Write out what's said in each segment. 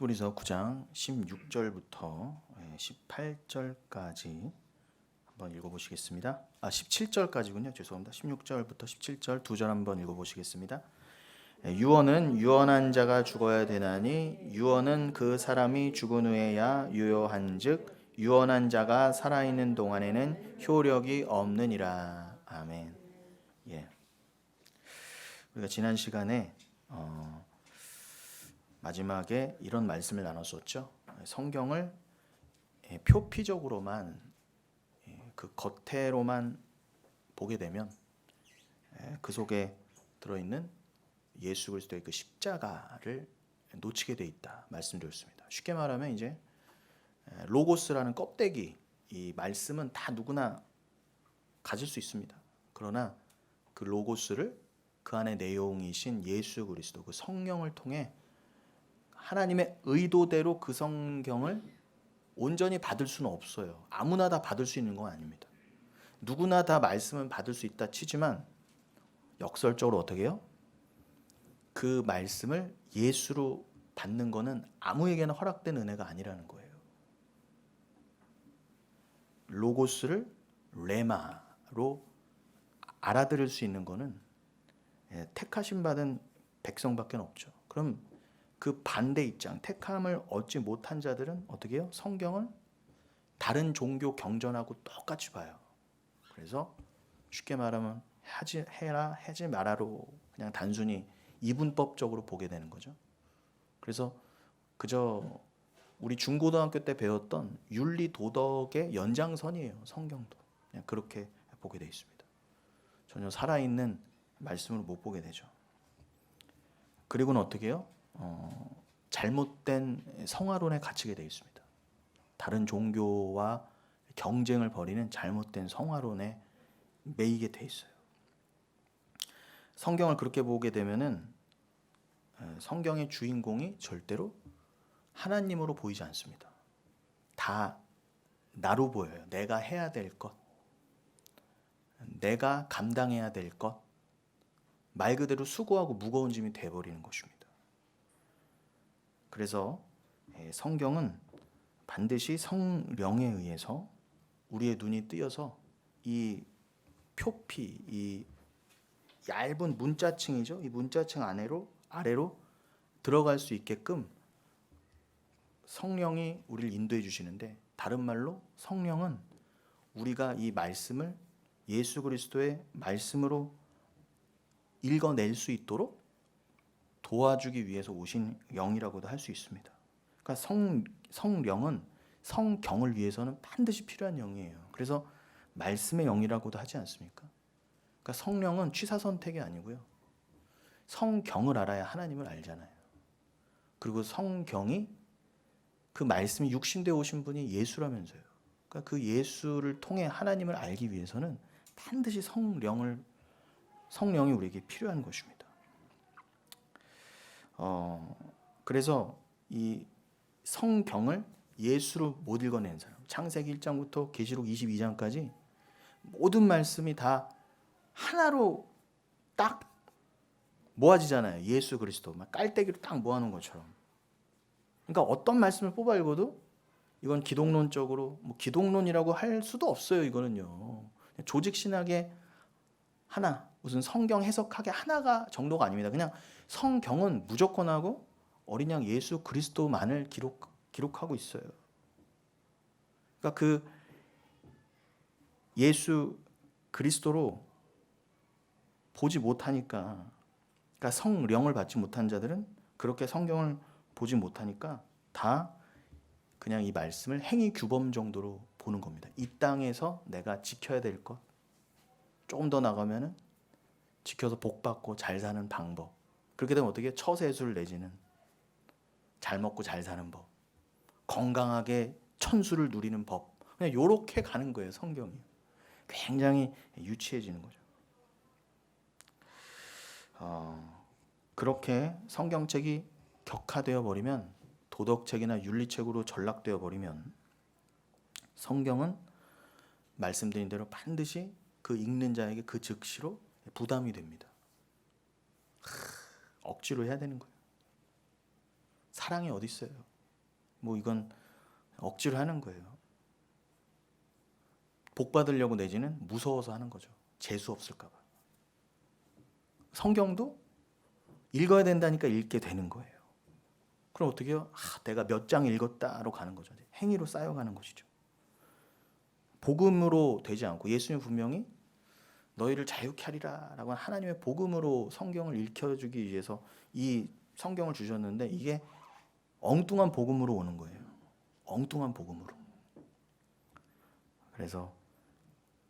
히브리서 9장 16절부터 18절까지 한번 읽어보시겠습니다. 17절까지군요. 죄송합니다. 16절부터 17절 두 절 한번 읽어보시겠습니다. 유언은 유언한 자가 죽어야 되나니 유언은 그 사람이 죽은 후에야 유효한즉 유언한 자가 살아있는 동안에는 효력이 없느니라. 아멘. 예. 우리가 지난 시간에 마지막에 이런 말씀을 나눴었죠. 성경을 표피적으로만 그 겉으로만 보게 되면 그 속에 들어있는 예수 그리스도의 그 십자가를 놓치게 돼 있다 말씀드렸습니다. 쉽게 말하면 이제 로고스라는 껍데기, 이 말씀은 다 누구나 가질 수 있습니다. 그러나 그 로고스를 그 안에 내용이신 예수 그리스도 그 성령을 통해 하나님의 의도대로 그 성경을 온전히 받을 수는 없어요. 아무나 다 받을 수 있는 건 아닙니다. 누구나 다 말씀은 받을 수 있다 치지만 역설적으로 어떻게 해요? 그 말씀을 예수로 받는 거는 아무에게나 허락된 은혜가 아니라는 거예요. 로고스를 레마로 알아들을 수 있는 거는 택하심 받은 백성밖에 없죠. 그럼 그 반대 입장, 택함을 얻지 못한 자들은 어떻게 해요? 성경을 다른 종교 경전하고 똑같이 봐요. 그래서 쉽게 말하면 해라, 하지 말아로 그냥 단순히 이분법적으로 보게 되는 거죠. 그래서 그저 우리 중고등학교 때 배웠던 윤리 도덕의 연장선이에요. 성경도 그냥 그렇게 보게 돼 있습니다. 전혀 살아있는 말씀을 못 보게 되죠. 그리고는 어떻게 해요? 잘못된 성화론에 갇히게 되어 있습니다. 다른 종교와 경쟁을 벌이는 잘못된 성화론에 매이게 돼 있어요. 성경을 그렇게 보게 되면은 성경의 주인공이 절대로 하나님으로 보이지 않습니다. 다 나로 보여요. 내가 해야 될 것, 내가 감당해야 될 것, 말 그대로 수고하고 무거운 짐이 돼버리는 것입니다. 그래서 성경은 반드시 성령에 의해서 우리의 눈이 뜨여서 이 표피, 이 얇은 문자층이죠. 이 문자층 아래로 들어갈 수 있게끔 성령이 우리를 인도해 주시는데, 다른 말로 성령은 우리가 이 말씀을 예수 그리스도의 말씀으로 읽어낼 수 있도록 도와주기 위해서 오신 영이라고도 할 수 있습니다. 그러니까 성령은 성경을 위해서는 반드시 필요한 영이에요. 그래서 말씀의 영이라고도 하지 않습니까? 그러니까 성령은 취사 선택이 아니고요. 성경을 알아야 하나님을 알잖아요. 그리고 성경이 그 말씀이 육신되어 오신 분이 예수라면서요. 그러니까 그 예수를 통해 하나님을 알기 위해서는 반드시 성령이 우리에게 필요한 것입니다. 그래서 이 성경을 예수로 못 읽어낸 사람, 창세기 1장부터 계시록 22장까지 모든 말씀이 다 하나로 딱 모아지잖아요. 예수 그리스도 막 깔때기로 딱 모아놓은 것처럼. 그러니까 어떤 말씀을 뽑아 읽어도 이건 기독론적으로 기독론이라고 할 수도 없어요. 이거는요. 조직 신학의 하나, 무슨 성경 해석학의 하나가 정도가 아닙니다. 그냥 성경은 무조건 하고 어린 양 예수 그리스도만을 기록하고 있어요. 그러니까 그 예수 그리스도로 보지 못하니까, 그러니까 성령을 받지 못한 자들은 그렇게 성경을 보지 못하니까 다 그냥 이 말씀을 행위 규범 정도로 보는 겁니다. 이 땅에서 내가 지켜야 될 것, 조금 더 나가면은 지켜서 복 받고 잘 사는 방법. 그렇게 되면 어떻게 처세술 내지는 잘 먹고 잘 사는 법, 건강하게 천수를 누리는 법, 그냥 요렇게 가는 거예요. 성경이 굉장히 유치해지는 거죠. 그렇게 성경책이 격화되어 버리면, 도덕책이나 윤리책으로 전락되어 버리면 성경은 말씀드린 대로 반드시 그 읽는 자에게 그 즉시로 부담이 됩니다. 억지로 해야 되는 거예요. 사랑이 어디 있어요? 뭐 이건 억지로 하는 거예요. 복 받으려고 내지는 무서워서 하는 거죠. 재수 없을까 봐. 성경도 읽어야 된다니까 읽게 되는 거예요. 그럼 어떻게 해요? 내가 몇 장 읽었다로 가는 거죠. 행위로 쌓여가는 것이죠. 복음으로 되지 않고 예수님 분명히 너희를 자유케 하리라 라고 하나님의 복음으로 성경을 읽혀주기 위해서 이 성경을 주셨는데 이게 엉뚱한 복음으로 오는 거예요. 엉뚱한 복음으로. 그래서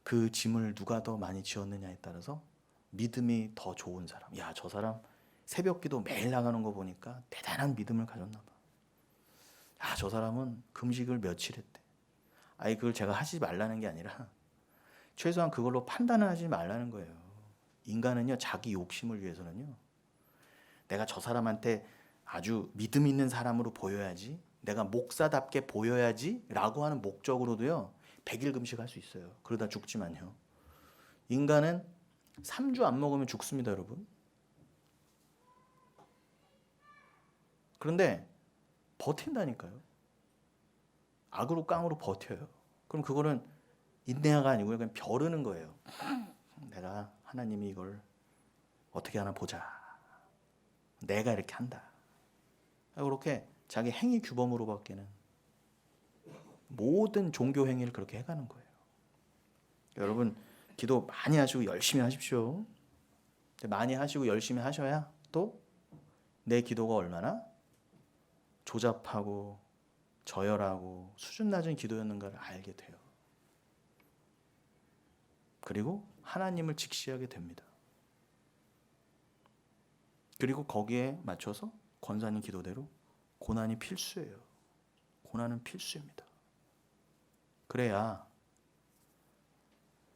그 짐을 누가 더 많이 지었느냐에 따라서 믿음이 더 좋은 사람. 야, 저 사람 새벽기도 매일 나가는 거 보니까 대단한 믿음을 가졌나 봐. 야, 저 사람은 금식을 며칠 했대. 아니, 그걸 제가 하지 말라는 게 아니라 최소한 그걸로 판단을 하지 말라는 거예요. 인간은요, 자기 욕심을 위해서는요, 내가 저 사람한테 아주 믿음 있는 사람으로 보여야지, 내가 목사답게 보여야지 라고 하는 목적으로도요 100일 금식할 수 있어요. 그러다 죽지만요. 인간은 3주 안 먹으면 죽습니다, 여러분. 그런데 버틴다니까요. 악으로 깡으로 버텨요. 그럼 그거는 인내가 아니고요, 그냥 벼르는 거예요. 내가 하나님이 이걸 어떻게 하나 보자. 내가 이렇게 한다. 그렇게 자기 행위 규범으로밖에는 모든 종교 행위를 그렇게 해가는 거예요. 여러분 기도 많이 하시고 열심히 하십시오. 많이 하시고 열심히 하셔야 또 내 기도가 얼마나 조잡하고 저열하고 수준 낮은 기도였는가를 알게 돼요. 그리고 하나님을 직시하게 됩니다. 그리고 거기에 맞춰서 권사님 기도대로 고난이 필수예요. 고난은 필수입니다. 그래야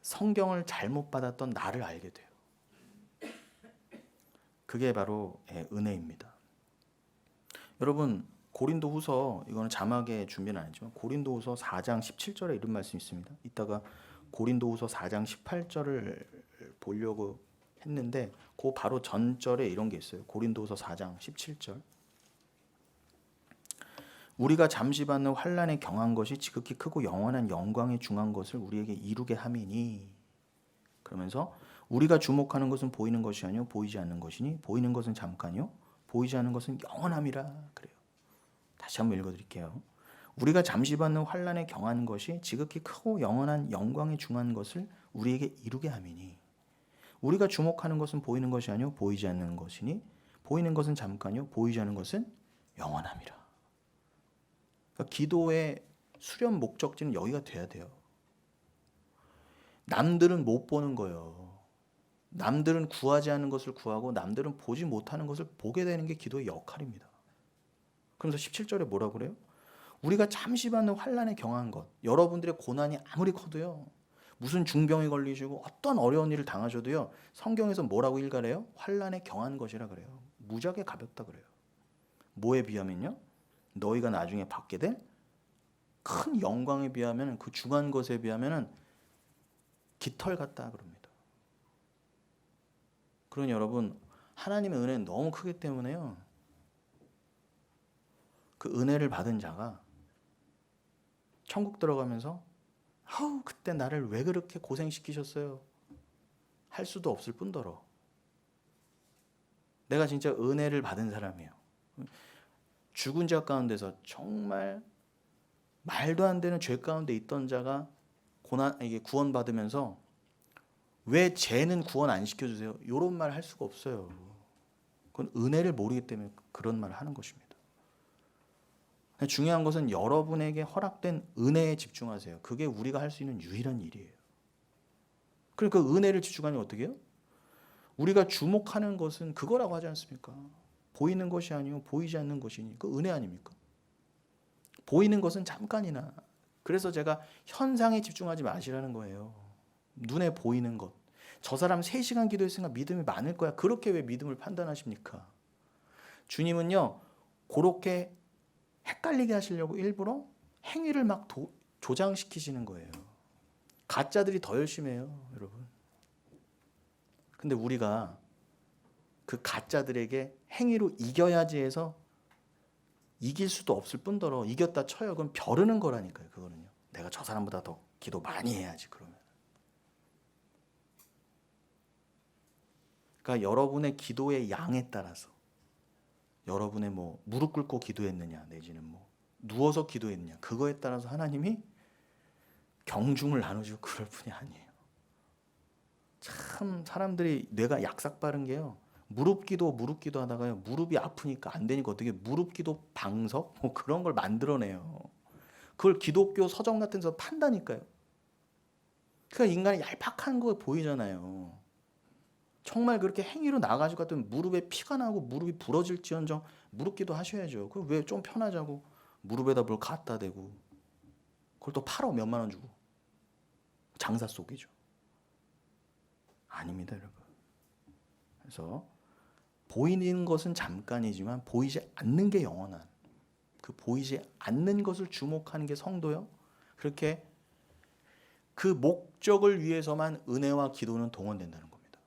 성경을 잘못 받았던 나를 알게 돼요. 그게 바로 은혜입니다. 여러분 고린도후서, 이거는 자막에 준비는 안 했지만 고린도후서 4장 17절에 이런 말씀이 있습니다. 이따가 고린도후서 4장 18절을 보려고 했는데 그 바로 전절에 이런 게 있어요. 고린도후서 4장 17절. 우리가 잠시 받는 환난에 경한 것이 지극히 크고 영원한 영광에 중한 것을 우리에게 이루게 함이니. 그러면서 우리가 주목하는 것은 보이는 것이 아니요 보이지 않는 것이니 보이는 것은 잠깐이요 보이지 않는 것은 영원함이라 그래요. 다시 한번 읽어드릴게요. 우리가 잠시 받는 환난에 경한 것이 지극히 크고 영원한 영광에 중한 것을 우리에게 이루게 함이니. 우리가 주목하는 것은 보이는 것이 아니요 보이지 않는 것이니 보이는 것은 잠깐이요 보이지 않는 것은 영원함이라. 그러니까 기도의 수련 목적지는 여기가 돼야 돼요. 남들은 못 보는 거예요. 남들은 구하지 않는 것을 구하고 남들은 보지 못하는 것을 보게 되는 게 기도의 역할입니다. 그러면서 17절에 뭐라고 그래요? 우리가 잠시 받는 환난에 경한 것, 여러분들의 고난이 아무리 커도요, 무슨 중병에 걸리시고 어떤 어려운 일을 당하셔도요, 성경에서 뭐라고 일갈해요? 환난에 경한 것이라 그래요. 무지하게 가볍다 그래요. 뭐에 비하면요? 너희가 나중에 받게 될 큰 영광에 비하면, 그 중한 것에 비하면 깃털 같다 그럽니다. 그러니 여러분, 하나님의 은혜는 너무 크기 때문에요, 그 은혜를 받은 자가 천국 들어가면서 아우 그때 나를 왜 그렇게 고생시키셨어요 할 수도 없을 뿐더러 내가 진짜 은혜를 받은 사람이에요. 죽은 자 가운데서 정말 말도 안 되는 죄 가운데 있던 자가 이게 구원받으면서 왜 쟤는 구원 안 시켜주세요? 이런 말 할 수가 없어요. 그건 은혜를 모르기 때문에 그런 말을 하는 것입니다. 중요한 것은 여러분에게 허락된 은혜에 집중하세요. 그게 우리가 할 수 있는 유일한 일이에요. 그러니까 은혜를 집중하니 어떻게 해요? 우리가 주목하는 것은 그거라고 하지 않습니까? 보이는 것이 아니요 보이지 않는 것이니 그 은혜 아닙니까? 보이는 것은 잠깐이나. 그래서 제가 현상에 집중하지 마시라는 거예요. 눈에 보이는 것. 저 사람 3시간 기도했으니까 믿음이 많을 거야. 그렇게 왜 믿음을 판단하십니까? 주님은요 그렇게 헷갈리게 하시려고 일부러 행위를 막 조장시키시는 거예요. 가짜들이 더 열심히 해요, 여러분. 근데 우리가 그 가짜들에게 행위로 이겨야지 해서 이길 수도 없을 뿐더러 이겼다 쳐요. 그럼 벼르는 거라니까요. 그거는요. 내가 저 사람보다 더 기도 많이 해야지 그러면. 그러니까 여러분의 기도의 양에 따라서 여러분의 뭐 무릎 꿇고 기도했느냐 내지는 뭐 누워서 기도했느냐 그거에 따라서 하나님이 경중을 나눠주고 그럴 뿐이 아니에요. 참 사람들이 뇌가 약삭 빠른 게요. 무릎 기도 하다가요. 무릎이 아프니까 안 되니까 어떻게 무릎 기도 방석 뭐 그런 걸 만들어내요. 그걸 기독교 서점 같은 데서 판다니까요. 그러니까 인간이 얄팍한 거 보이잖아요. 정말 그렇게 행위로 나가지고 같으면 무릎에 피가 나고 무릎이 부러질지언정 무릎 기도 하셔야죠. 그 왜 좀 편하자고 무릎에다 뭘 갖다 대고 그걸 또 팔어 몇만 원 주고 장사 속이죠. 아닙니다, 여러분. 그래서 보이는 것은 잠깐이지만 보이지 않는 게 영원한 그 보이지 않는 것을 주목하는 게 성도요. 그렇게 그 목적을 위해서만 은혜와 기도는 동원된다는 겁니다.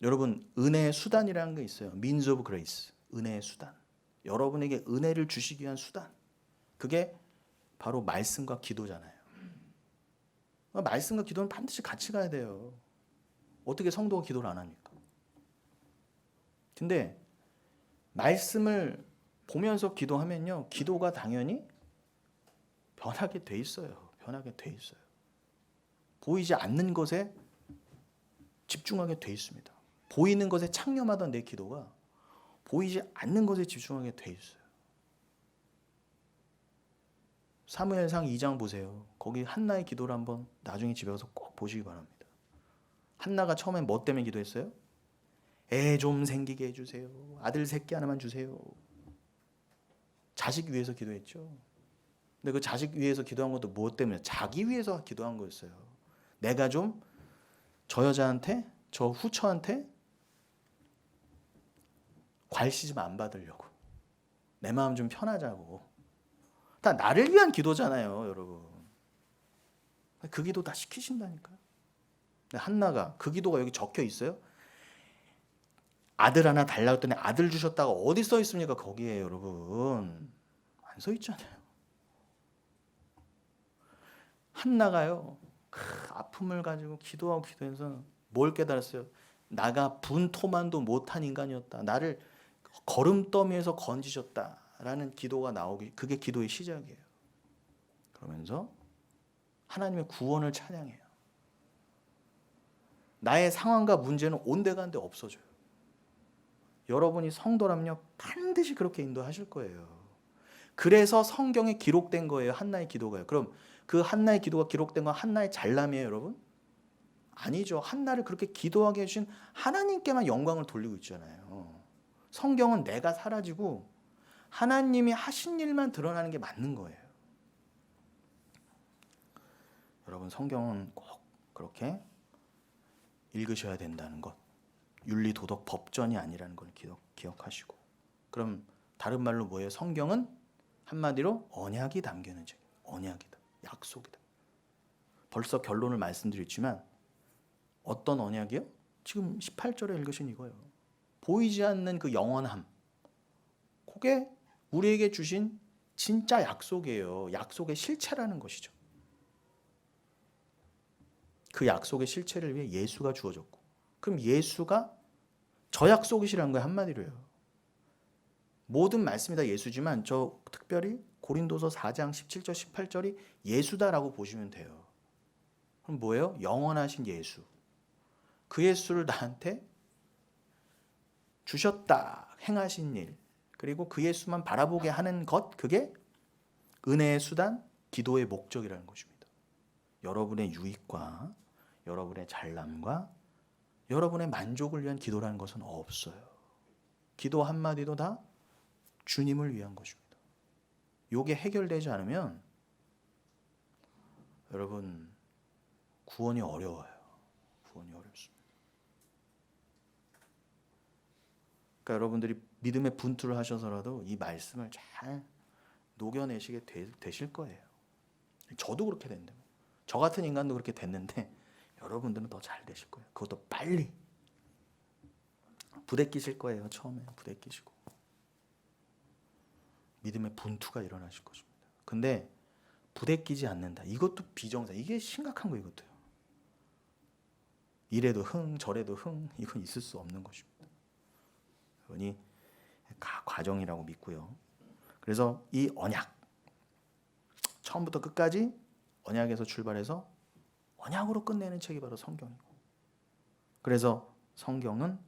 여러분 은혜의 수단이라는 게 있어요. means of grace. 은혜의 수단. 여러분에게 은혜를 주시기 위한 수단. 그게 바로 말씀과 기도잖아요. 말씀과 기도는 반드시 같이 가야 돼요. 어떻게 성도가 기도를 안 합니까? 근데 말씀을 보면서 기도하면요. 기도가 당연히 변하게 돼 있어요. 변하게 돼 있어요. 보이지 않는 것에 집중하게 돼 있습니다. 보이는 것에 창념하던 내 기도가 보이지 않는 것에 집중하게 돼 있어요. 사무엘상 2장 보세요. 거기 한나의 기도를 한번 나중에 집에 가서 꼭 보시기 바랍니다. 한나가 처음에 뭐 때문에 기도했어요? 애 좀 생기게 해주세요. 아들 새끼 하나만 주세요. 자식 위해서 기도했죠. 근데 그 자식 위해서 기도한 것도 무엇 때문에? 자기 위해서 기도한 거였어요. 내가 좀 저 여자한테, 저 후처한테 괄시즘 안 받으려고. 내 마음 좀 편하자고. 다 나를 위한 기도잖아요, 여러분. 그 기도 다 시키신다니까요. 한나가 그 기도가 여기 적혀 있어요. 아들 하나 달라고 했더니 아들 주셨다가 어디 써 있습니까? 거기에 여러분. 안 써 있잖아요. 한나가요. 아픔을 가지고 기도하고 기도해서 뭘 깨달았어요? 나가 분토만도 못한 인간이었다. 나를 거름더미에서 건지셨다라는 기도가 나오기 그게 기도의 시작이에요. 그러면서 하나님의 구원을 찬양해요. 나의 상황과 문제는 온데간데 없어져요. 여러분이 성도라면요 반드시 그렇게 인도하실 거예요. 그래서 성경에 기록된 거예요. 한나의 기도가요. 그럼 그 한나의 기도가 기록된 건 한나의 잘남이에요, 여러분? 아니죠. 한나를 그렇게 기도하게 해주신 하나님께만 영광을 돌리고 있잖아요. 성경은 내가 사라지고 하나님이 하신 일만 드러나는 게 맞는 거예요. 여러분 성경은 꼭 그렇게 읽으셔야 된다는 것. 윤리, 도덕, 법전이 아니라는 걸 기억하시고. 그럼 다른 말로 뭐예요? 성경은 한마디로 언약이 담겨있는 책. 언약이다. 약속이다. 벌써 결론을 말씀드렸지만 어떤 언약이요? 지금 18절에 읽으신 이거예요. 보이지 않는 그 영원함. 그게 우리에게 주신 진짜 약속이에요. 약속의 실체라는 것이죠. 그 약속의 실체를 위해 예수가 주어졌고 그럼 예수가 저 약속이시라는 거예요. 한마디로요. 모든 말씀이 다 예수지만 저 특별히 고린도서 4장 17절 18절이 예수다라고 보시면 돼요. 그럼 뭐예요? 영원하신 예수. 그 예수를 나한테 주셨다. 행하신 일. 그리고 그 예수만 바라보게 하는 것. 그게 은혜의 수단, 기도의 목적이라는 것입니다. 여러분의 유익과 여러분의 잘남과 여러분의 만족을 위한 기도라는 것은 없어요. 기도 한마디도 다 주님을 위한 것입니다. 이게 해결되지 않으면 여러분 구원이 어려워요. 구원이 어렵습니다. 그러니까 여러분들이 믿음의 분투를 하셔서라도 이 말씀을 잘 녹여내시게 되실 거예요. 저도 그렇게 됐는데 저 같은 인간도 그렇게 됐는데 여러분들은 더 잘 되실 거예요. 그것도 빨리. 부대끼실 거예요. 처음에 부대끼시고. 믿음의 분투가 일어나실 것입니다. 근데 부대끼지 않는다. 이것도 비정상. 이게 심각한 거 이것도요. 이래도 흥 저래도 흥 이건 있을 수 없는 것입니다. 그러니 과정이라고 믿고요. 그래서 이 언약 처음부터 끝까지 언약에서 출발해서 언약으로 끝내는 책이 바로 성경이고, 그래서 성경은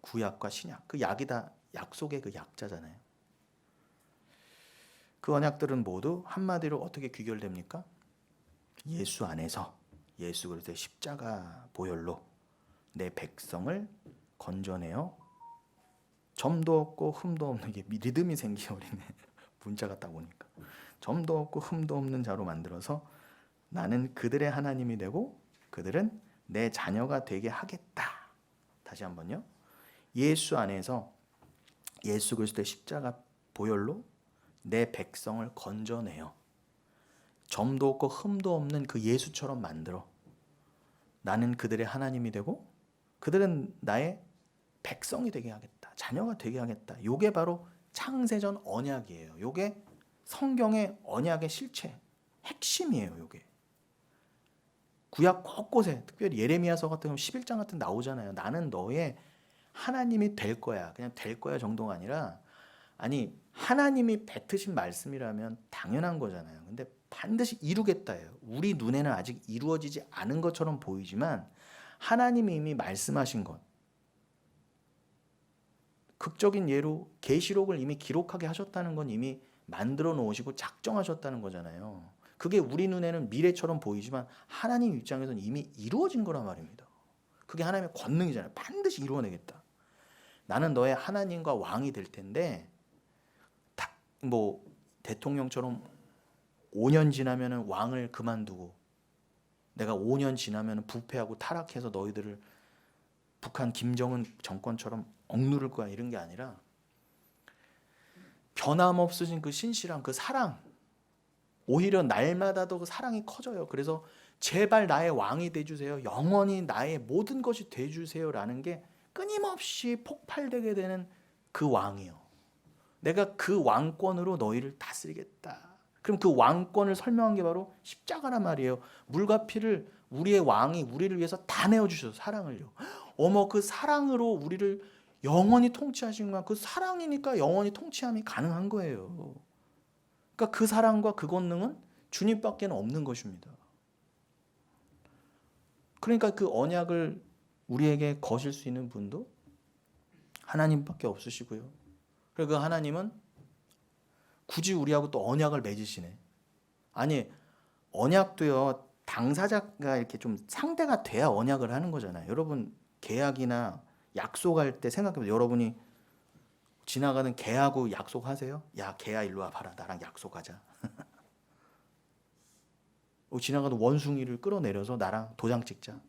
구약과 신약, 그 약이 다 약속의 그 약자잖아요. 그 언약들은 모두 한마디로 어떻게 귀결됩니까? 예수 안에서 예수 그리스도의 십자가 보혈로 내 백성을 건져내어 점도 없고 흠도 없는, 게 리듬이 생기어버리네. 문자가 딱 오니까 점도 없고 흠도 없는 자로 만들어서 나는 그들의 하나님이 되고 그들은 내 자녀가 되게 하겠다. 다시 한번요. 예수 안에서 예수 그리스도의 십자가 보혈로 내 백성을 건져내어 점도 없고 흠도 없는 그 예수처럼 만들어 나는 그들의 하나님이 되고 그들은 나의 백성이 되게 하겠다. 자녀가 되게 하겠다. 요게 바로 창세전 언약이에요. 요게 성경의 언약의 실체, 핵심이에요. 요게. 구약 곳곳에, 특별히 예레미야서 같은 경우 11장 같은 나오잖아요. 나는 너의 하나님이 될 거야. 그냥 될 거야 정도가 아니라, 아니 하나님이 뱉으신 말씀이라면 당연한 거잖아요. 근데 반드시 이루겠다예요. 우리 눈에는 아직 이루어지지 않은 것처럼 보이지만 하나님이 이미 말씀하신 것, 극적인 예로 계시록을 이미 기록하게 하셨다는 건 이미 만들어 놓으시고 작정하셨다는 거잖아요. 그게 우리 눈에는 미래처럼 보이지만 하나님 입장에서는 이미 이루어진 거란 말입니다. 그게 하나님의 권능이잖아요. 반드시 이루어내겠다. 나는 너의 하나님과 왕이 될 텐데, 뭐 대통령처럼 5년 지나면은 왕을 그만두고 내가 5년 지나면은 부패하고 타락해서 너희들을 북한 김정은 정권처럼 억누를 거야, 이런 게 아니라 변함없으신 그 신실한 그 사랑, 오히려 날마다도 그 사랑이 커져요. 그래서 제발 나의 왕이 돼주세요. 영원히 나의 모든 것이 돼주세요라는 게 끊임없이 폭발되게 되는 그 왕이요. 내가 그 왕권으로 너희를 다스리겠다. 그럼 그 왕권을 설명한 게 바로 십자가란 말이에요. 물과 피를 우리의 왕이 우리를 위해서 다 내어주셔서 사랑을요. 어머, 그 사랑으로 우리를 영원히 통치하신 거야. 그 사랑이니까 영원히 통치함이 가능한 거예요. 그러니까 그 사랑과 그 권능은 주님밖에는 없는 것입니다. 그러니까 그 언약을 우리에게 거실 수 있는 분도 하나님밖에 없으시고요. 그리고 그 하나님은 굳이 우리하고 또 언약을 맺으시네. 아니, 언약도요, 당사자가 이렇게 좀 상대가 돼야 언약을 하는 거잖아요. 여러분 계약이나 약속할 때 생각해보세요. 여러분이 지나가는 개하고 약속하세요? 야, 개야 일로 와봐라. 나랑 약속하자. 지나가는 원숭이를 끌어내려서 나랑 도장 찍자.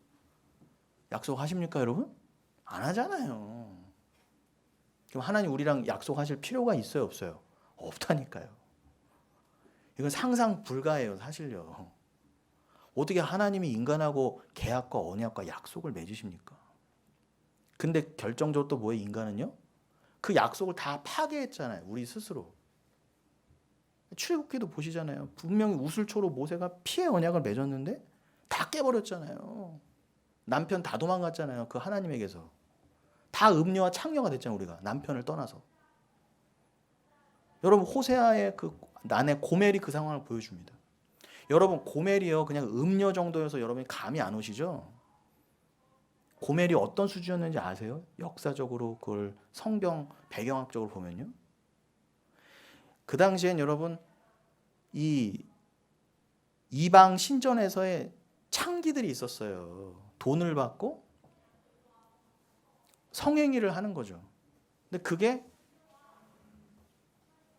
약속하십니까, 여러분? 안 하잖아요. 그럼 하나님 우리랑 약속하실 필요가 있어요, 없어요? 없다니까요. 이건 상상 불가해요, 사실요. 어떻게 하나님이 인간하고 계약과 언약과 약속을 맺으십니까? 근데 결정적으로 또 뭐예요, 인간은요? 그 약속을 다 파괴했잖아요, 우리 스스로. 출애굽기도 보시잖아요. 분명히 우슬초로 모세가 피의 언약을 맺었는데 다 깨버렸잖아요. 남편 다 도망갔잖아요, 그 하나님에게서. 다 음녀와 창녀가 됐잖아요, 우리가. 남편을 떠나서. 여러분 호세아의 그 아내 고멜이 그 상황을 보여줍니다. 여러분 고멜이요, 그냥 음녀 정도여서 여러분이 감이 안 오시죠? 고멜이 어떤 수준이었는지 아세요? 역사적으로 그걸 성경 배경학적으로 보면요. 그 당시엔 여러분 이 이방 신전에서의 창기들이 있었어요. 돈을 받고 성행위를 하는 거죠. 근데 그게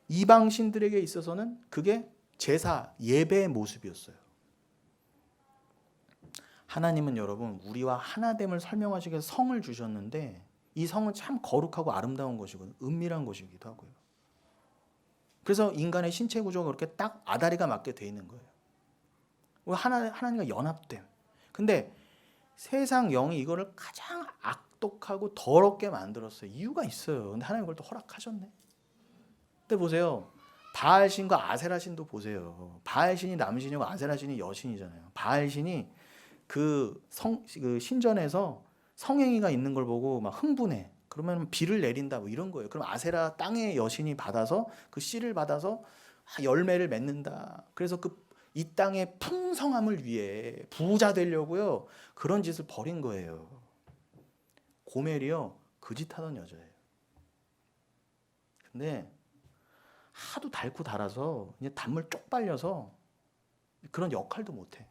이방 신들에게 있어서는 그게 제사, 예배의 모습이었어요. 하나님은 여러분 우리와 하나됨을 설명하시기 위해서 성을 주셨는데 이 성은 참 거룩하고 아름다운 것이고 은밀한 것이기도 하고요. 그래서 인간의 신체 구조가 그렇게 딱 아다리가 맞게 돼 있는 거예요. 하나님과 연합됨. 근데 세상 영이 이거를 가장 악독하고 더럽게 만들었어요. 이유가 있어요. 근데 하나님 그걸 또 허락하셨네. 근데 보세요. 바알신과 아세라신도 보세요. 바알신이 남신이고 아세라신이 여신이잖아요. 바알신이 그 신전에서 성행위가 있는 걸 보고 막 흥분해. 그러면 비를 내린다 뭐 이런 거예요. 그럼 아세라 땅의 여신이 받아서 그 씨를 받아서 열매를 맺는다. 그래서 이 땅의 풍성함을 위해 부자 되려고요. 그런 짓을 벌인 거예요. 고멜이요. 그 짓 하던 여자예요. 근데 하도 달고 달아서 이제 단물 쪽 빨려서 그런 역할도 못해.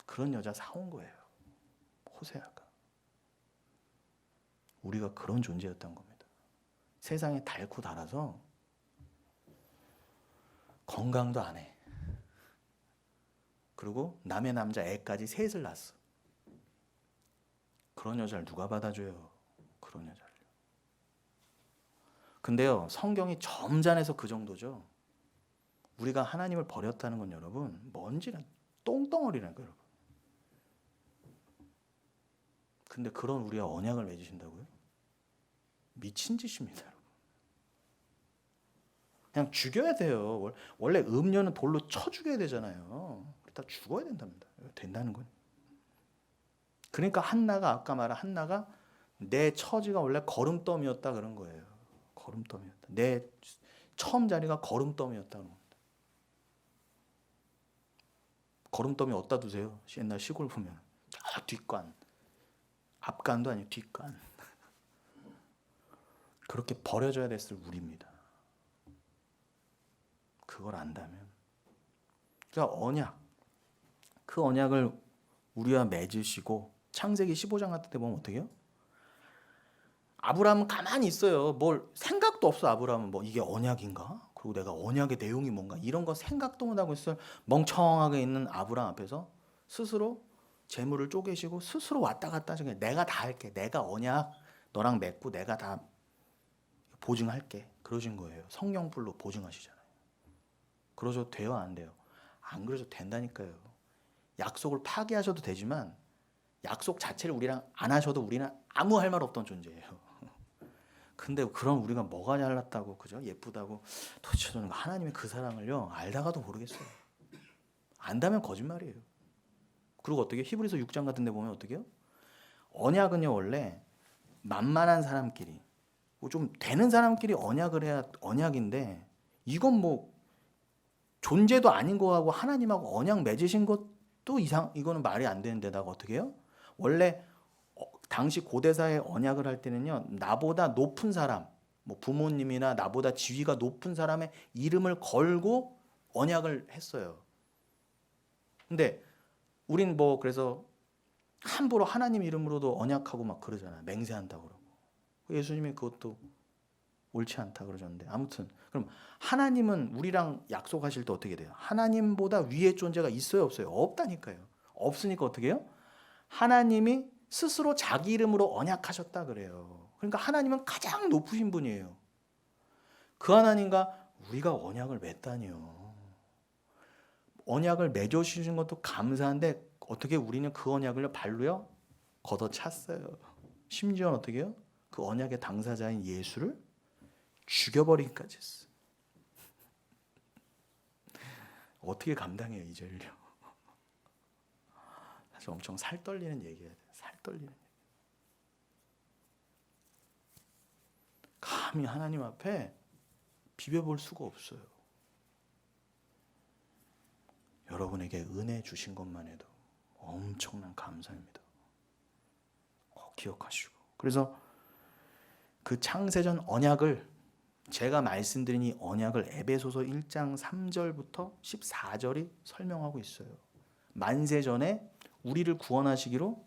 그런 여자 사온 거예요. 호세아가. 우리가 그런 존재였던 겁니다. 세상에 달고 달아서 건강도 안 해. 그리고 남의 남자 애까지 셋을 낳았어. 그런 여자를 누가 받아줘요? 그런 여자를. 근데요, 성경이 점잖아서 그 정도죠. 우리가 하나님을 버렸다는 건 여러분, 먼지랑 똥덩어리라니까요, 여러분. 근데 그런 우리가 언약을 맺으신다고요? 미친 짓입니다, 여러분. 그냥 죽여야 돼요. 원래 음료는 돌로 쳐 죽여야 되잖아요. 다 죽어야 된답니다. 된다는 건. 그러니까 한나가 아까 말한 한나가 내 처지가 원래 거름더미였다 그런 거예요. 거름더미였다. 내 처음 자리가 거름더미였다 그런 겁니다. 거름더미 어디다 두세요? 옛날 시골 보면 저 뒷관, 앞관도 아니고 뒷관. 그렇게 버려져야 됐을 우리입니다. 그걸 안다면. 그러니까 언약. 그 언약을 우리와 맺으시고 창세기 15장 같은 데 보면 어떻게 해요? 아브라함은 가만히 있어요. 뭘 생각도 없어. 아브라함은 뭐 이게 언약인가? 그리고 내가 언약의 내용이 뭔가 이런 거 생각도 못하고 있어요. 멍청하게 있는 아브라함 앞에서 스스로 재물을 쪼개시고 스스로 왔다 갔다 하시고 내가 다 할게. 내가 언약 너랑 맺고 내가 다 보증할게. 그러신 거예요. 성령불로 보증하시잖아요. 그러셔도 돼요? 안 돼요? 안 그러셔도 된다니까요. 약속을 파기하셔도 되지만 약속 자체를 우리랑 안 하셔도 우리는 아무 할 말 없던 존재예요. 근데 그럼 우리가 뭐가 잘났다고 그죠? 예쁘다고 도대체 저는 하나님의 그 사랑을요 알다가도 모르겠어요. 안다면 거짓말이에요. 그리고 어떻게 히브리서 6장 같은 데 보면 어떻게 해요? 언약은요 원래 만만한 사람끼리 좀 되는 사람끼리 언약을 해야 언약인데 이건 뭐 존재도 아닌 거하고 하나님하고 언약 맺으신 것도 이거는 말이 안 되는데다가 어떻게 해요? 원래 당시 고대사의 언약을 할 때는요 나보다 높은 사람 뭐 부모님이나 나보다 지위가 높은 사람의 이름을 걸고 언약을 했어요. 근데 우린 뭐 그래서 함부로 하나님 이름으로도 언약하고 막 그러잖아요. 맹세한다고 그러고. 예수님이 그것도 옳지 않다 그러셨는데 아무튼 그럼 하나님은 우리랑 약속하실 때 어떻게 돼요? 하나님보다 위의 존재가 있어요 없어요? 없다니까요. 없으니까 어떻게 해요? 하나님이 스스로 자기 이름으로 언약하셨다 그래요. 그러니까 하나님은 가장 높으신 분이에요. 그 하나님과 우리가 언약을 맺다니요. 언약을 맺어주신 것도 감사한데 어떻게 우리는 그 언약을 발로요? 걷어찼어요. 심지어는 어떻게 해요? 그 언약의 당사자인 예수를 죽여버리기까지 했어. 어떻게 감당해요 이 죄를요? 사실 엄청 살 떨리는 얘기예요. 살 떨리는 얘기. 감히 하나님 앞에 비벼볼 수가 없어요. 여러분에게 은혜 주신 것만 해도 엄청난 감사입니다. 꼭 기억하시고. 그래서 그 창세전 언약을 제가 말씀드린 이 언약을 에베소서 1장 3절부터 14절이 설명하고 있어요. 만세 전에 우리를 구원하시기로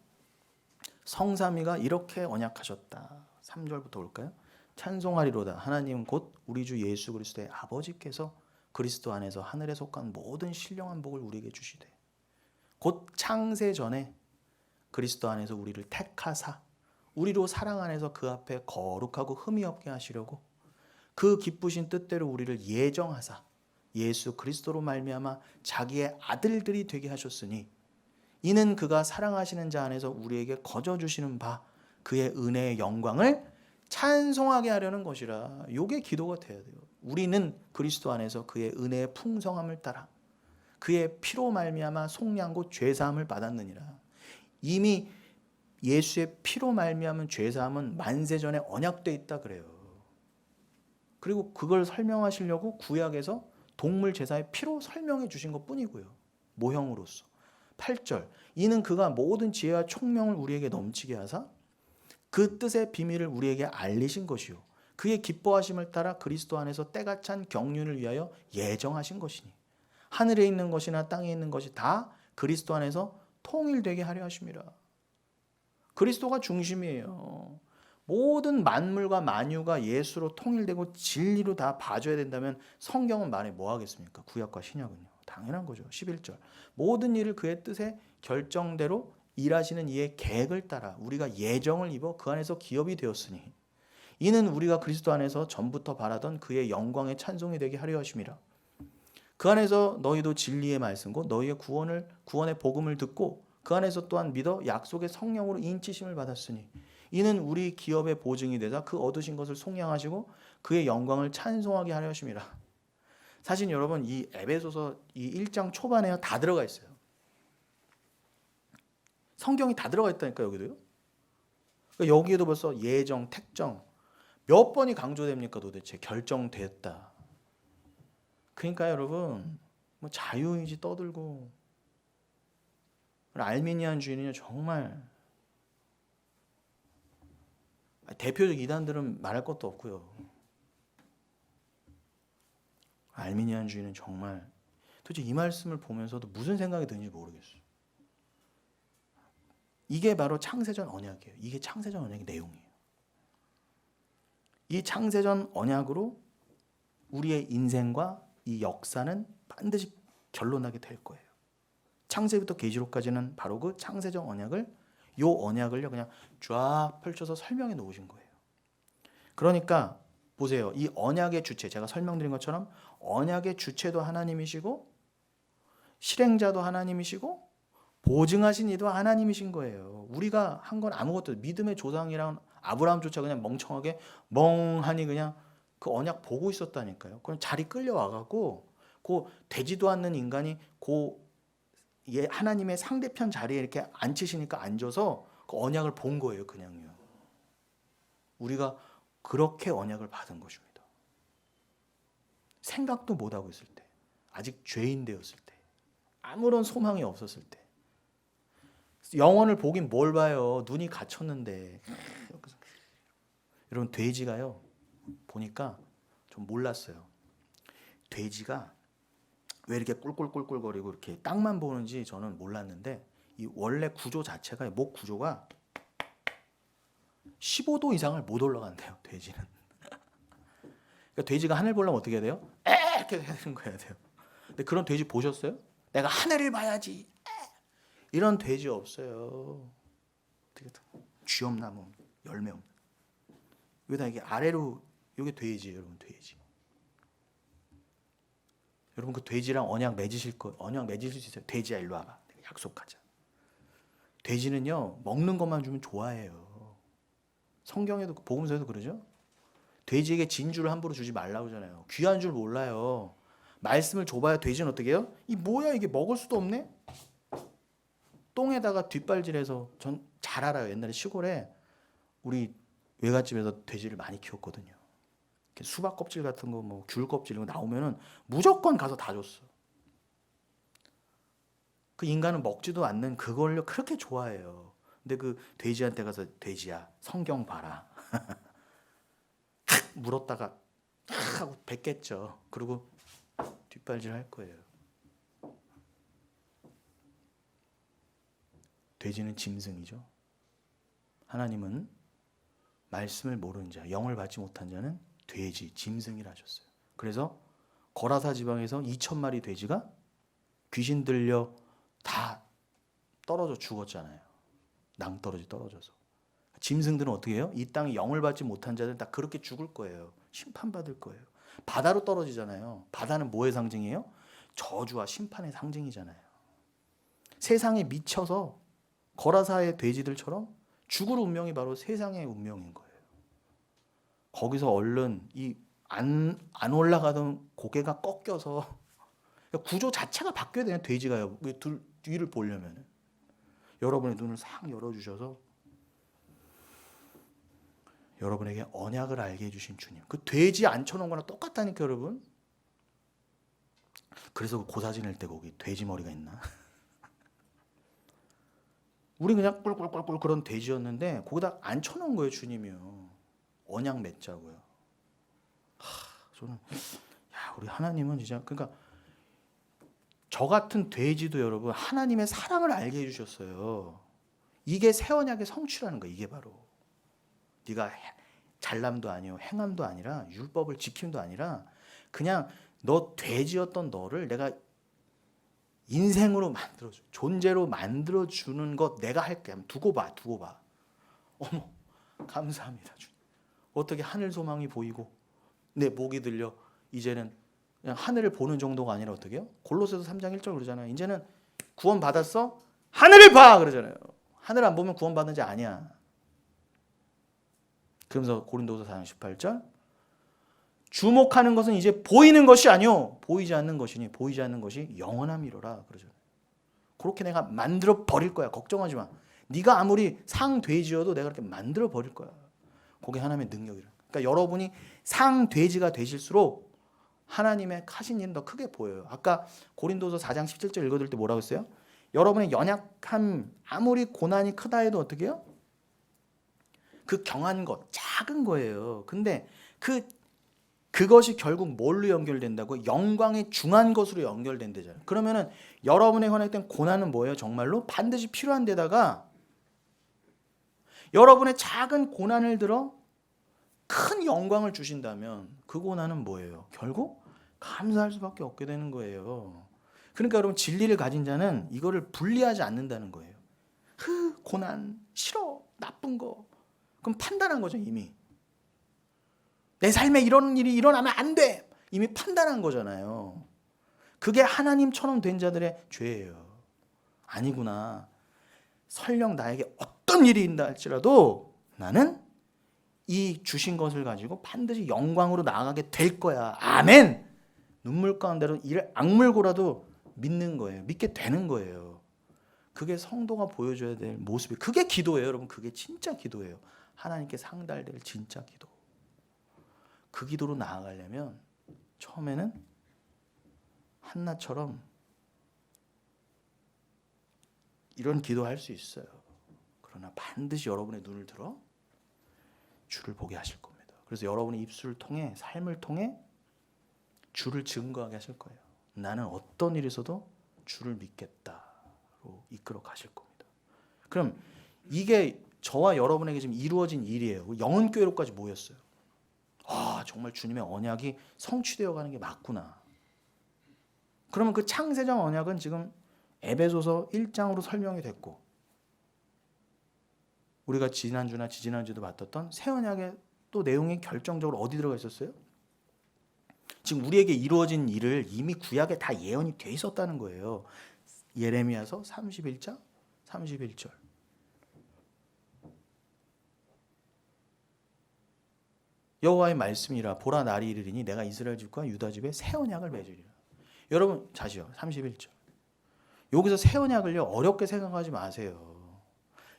성삼위가 이렇게 언약하셨다. 3절부터 볼까요? 찬송하리로다. 하나님 곧 우리 주 예수 그리스도의 아버지께서 그리스도 안에서 하늘에 속한 모든 신령한 복을 우리에게 주시되 곧 창세 전에 그리스도 안에서 우리를 택하사 우리로 사랑 안에서 그 앞에 거룩하고 흠이 없게 하시려고 그 기쁘신 뜻대로 우리를 예정하사 예수 그리스도로 말미암아 자기의 아들들이 되게 하셨으니 이는 그가 사랑하시는 자 안에서 우리에게 거저 주시는 바 그의 은혜의 영광을 찬송하게 하려는 것이라. 요게 기도가 돼야 돼요. 우리는 그리스도 안에서 그의 은혜의 풍성함을 따라 그의 피로 말미암아 속량고 죄사함을 받았느니라. 이미 예수의 피로 말미암은 죄사함은 만세전에 언약돼 있다 그래요. 그리고 그걸 설명하시려고 구약에서 동물 제사의 피로 설명해 주신 것뿐이고요. 모형으로서. 8절 이는 그가 모든 지혜와 총명을 우리에게 넘치게 하사 그 뜻의 비밀을 우리에게 알리신 것이요 그의 기뻐하심을 따라 그리스도 안에서 때가 찬 경륜을 위하여 예정하신 것이니 하늘에 있는 것이나 땅에 있는 것이 다 그리스도 안에서 통일되게 하려 하심이라. 그리스도가 중심이에요. 모든 만물과 만유가 예수로 통일되고 진리로 다 봐줘야 된다면 성경은 말해 뭐 하겠습니까? 구약과 신약은요. 당연한 거죠. 11절 모든 일을 그의 뜻에 결정대로 일하시는 이의 계획을 따라 우리가 예정을 입어 그 안에서 기업이 되었으니 이는 우리가 그리스도 안에서 전부터 바라던 그의 영광의 찬송이 되게 하려 하심이라. 그 안에서 너희도 진리의 말씀과 너희의 구원의 복음을 듣고 그 안에서 또한 믿어 약속의 성령으로 인치심을 받았으니 이는 우리 기업의 보증이 되자 그 얻으신 것을 속량하시고 그의 영광을 찬송하게 하려 하심이라. 사실 여러분 이 에베소서 이 1장 초반에 다 들어가 있어요. 성경이 다 들어가 있다니까 여기도요. 그러니까 여기에도 벌써 예정, 택정 몇 번이 강조됩니까 도대체. 결정됐다. 그러니까 여러분 뭐 자유의지 떠들고 알미니안 주의는요 정말 대표적 이단들은 말할 것도 없고요. 알미니안 주의는 정말 도대체 이 말씀을 보면서도 무슨 생각이 드는지 모르겠어요. 이게 바로 창세전 언약이에요. 이게 창세전 언약의 내용이에요. 이 창세전 언약으로 우리의 인생과 이 역사는 반드시 결론나게 될 거예요. 창세부터 계시록까지는 바로 그 창세전 언약을 요 언약을요 그냥 쫙 펼쳐서 설명해 놓으신 거예요. 그러니까 보세요. 이 언약의 주체 제가 설명드린 것처럼 언약의 주체도 하나님이시고 실행자도 하나님이시고 보증하신 이도 하나님이신 거예요. 우리가 한 건 아무것도 믿음의 조상이랑 아브라함조차 그냥 멍청하게 멍하니 그냥 그 언약 보고 있었다니까요. 그럼 자리 끌려와갖고 그 되지도 않는 인간이 그 하나님의 상대편 자리에 이렇게 앉히시니까 앉아서 그 언약을 본 거예요. 그냥요. 우리가 그렇게 언약을 받은 것입니다. 생각도 못하고 있을 때, 아직 죄인 되었을 때, 아무런 소망이 없었을 때, 영혼을 보긴 뭘 봐요. 눈이 갇혔는데. 여러분 돼지가요 보니까 좀 몰랐어요. 돼지가 왜 이렇게 꿀꿀꿀꿀거리고 이렇게 땅만 보는지 저는 몰랐는데 이 원래 구조 자체가 목 구조가 15도 이상을 못 올라간대요. 돼지는. 그러니까 돼지가 하늘 보려면 어떻게 해야 돼요? 이렇게 해야 되는 거야 돼요. 근데 그런 돼지 보셨어요? 내가 하늘을 봐야지. 이런 돼지 없어요. 쥐엄나무 열매 없는. 여기다 이게 아래로 이게 돼지예요, 여러분 돼지. 여러분 그 돼지랑 언약 맺으실 거, 언약 맺으실 수 있어요. 돼지야 일로 와봐. 내가 약속하자. 돼지는요 먹는 것만 주면 좋아해요. 성경에도 복음서에도 그러죠. 돼지에게 진주를 함부로 주지 말라고 하잖아요. 귀한 줄 몰라요. 말씀을 줘봐야 돼지는 어떻게 해요? 이 뭐야 이게 먹을 수도 없네. 똥에다가 뒷발질해서 전 잘 알아요. 옛날에 시골에 우리 외갓집에서 돼지를 많이 키웠거든요. 수박 껍질 같은 거, 뭐 귤 껍질 이런 거 나오면은 무조건 가서 다 줬어. 그 인간은 먹지도 않는 그걸로 그렇게 좋아해요. 근데 그 돼지한테 가서 돼지야 성경 봐라. 물었다가 하고 뱉겠죠. 그리고 뒷발질 할 거예요. 돼지는 짐승이죠. 하나님은 말씀을 모르는 자, 영을 받지 못한 자는 돼지, 짐승이라 하셨어요. 그래서 거라사 지방에서 2,000마리 돼지가 귀신 들려 다 떨어져 죽었잖아요. 낭떠러지 떨어져서. 짐승들은 어떻게 해요? 이 땅에 영을 받지 못한 자들은 다 그렇게 죽을 거예요. 심판받을 거예요. 바다로 떨어지잖아요. 바다는 뭐의 상징이에요? 저주와 심판의 상징이잖아요. 세상에 미쳐서 거라사의 돼지들처럼 죽을 운명이 바로 세상의 운명인 거예요. 거기서 얼른 이 안 올라가던 고개가 꺾여서 구조 자체가 바뀌어야 돼요. 돼지가요. 뒤를 보려면 여러분의 눈을 싹 열어주셔서 여러분에게 언약을 알게 해주신 주님. 그 돼지 앉혀놓은 거랑 똑같다니까 여러분. 그래서 고사진일 때 거기 돼지 머리가 있나? 우리 그냥 꿀꿀꿀꿀 그런 돼지였는데 거기다 앉혀놓은 거예요 주님이요. 언약 맺자고요. 저는 우리 하나님은 진짜 그러니까 저 같은 돼지도 여러분 하나님의 사랑을 알게 해주셨어요. 이게 새 언약의 성취라는 거예요. 이게 바로 네가 잘남도 아니요 행함도 아니라 율법을 지킴도 아니라 그냥 너 돼지였던 너를 내가 인생으로 만들어줘 존재로 만들어주는 것 내가 할게. 두고 봐. 어머 감사합니다 주님. 어떻게 하늘 소망이 보이고 내 목이 들려 이제는 그냥 하늘을 보는 정도가 아니라 어떻게 해요? 골로새서 3장 1절 그러잖아요. 이제는 구원 받았어? 하늘을 봐 그러잖아요. 하늘 안 보면 구원 받는 자 아니야. 그러면서 고린도서 4장 18절 주목하는 것은 이제 보이는 것이 아니요 보이지 않는 것이니 보이지 않는 것이 영원함이로라 그러잖아요. 그렇게 내가 만들어 버릴 거야. 걱정하지 마. 네가 아무리 상돼지여도 내가 그렇게 만들어 버릴 거야. 그게 하나님의 능력이라. 그러니까 여러분이 상돼지가 되실수록 하나님의 하신 일은 더 크게 보여요. 아까 고린도서 4장 17절 읽어드릴 때 뭐라고 했어요? 여러분의 연약함 아무리 고난이 크다 해도 어떻게 해요? 그 경한 것 작은 거예요. 근데 그것이 결국 뭘로 연결된다고? 영광의 중한 것으로 연결된대잖아요. 그러면은 여러분의 현혹된 고난은 뭐예요? 정말로 반드시 필요한 데다가 여러분의 작은 고난을 들어 큰 영광을 주신다면 그 고난은 뭐예요? 결국 감사할 수밖에 없게 되는 거예요. 그러니까 여러분 진리를 가진 자는 이거를 분리하지 않는다는 거예요. 고난 싫어 나쁜 거 그럼 판단한 거죠 이미. 내 삶에 이런 일이 일어나면 안 돼. 이미 판단한 거잖아요. 그게 하나님처럼 된 자들의 죄예요. 아니구나. 설령 나에게 어떤 일이 있다 할지라도 나는 이 주신 것을 가지고 반드시 영광으로 나아가게 될 거야. 아멘. 눈물 가운데로 이를 악물고라도 믿는 거예요. 믿게 되는 거예요. 그게 성도가 보여줘야 될 모습이. 그게 기도예요, 여러분. 그게 진짜 기도예요. 하나님께 상달될 진짜 기도. 그 기도로 나아가려면 처음에는 한나처럼 이런 기도할 수 있어요. 그러나 반드시 여러분의 눈을 들어 주를 보게 하실 겁니다. 그래서 여러분의 입술을 통해 삶을 통해 주를 증거하게 하실 거예요. 나는 어떤 일에서도 주를 믿겠다로 이끌어 가실 겁니다. 그럼 이게 저와 여러분에게 지금 이루어진 일이에요. 영혼교회로까지 모였어요. 정말 주님의 언약이 성취되어 가는 게 맞구나. 그러면 그 창세전 언약은 지금 에베소서 1장으로 설명이 됐고 우리가 지난주나 지지난주도 봤던 새 언약의 또 내용이 결정적으로 어디 들어가 있었어요? 지금 우리에게 이루어진 일을 이미 구약에 다 예언이 돼 있었다는 거예요. 예레미야서 31장 31절. 여호와의 말씀이라 보라 날이 이르리니 내가 이스라엘 집과 유다 집에 새 언약을 맺으리라. 여러분 자시요 31절. 여기서 새 언약을요 어렵게 생각하지 마세요.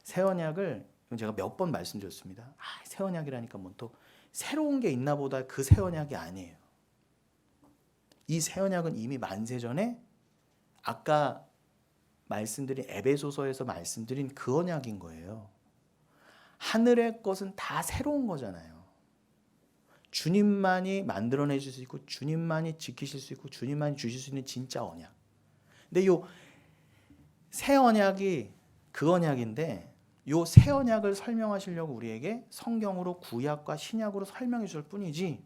새 언약을 제가 몇 번 말씀드렸습니다. 새 언약이라니까 뭐 또 새로운 게 있나 보다. 그 새 언약이 아니에요. 이 새 언약은 이미 만세전에 아까 말씀드린 에베소서에서 말씀드린 그 언약인 거예요. 하늘의 것은 다 새로운 거잖아요. 주님만이 만들어내실 수 있고 주님만이 지키실 수 있고 주님만이 주실 수 있는 진짜 언약. 근데 요 새 언약이 그 언약인데 요 새 언약을 설명하시려고 우리에게 성경으로 구약과 신약으로 설명해 줄 뿐이지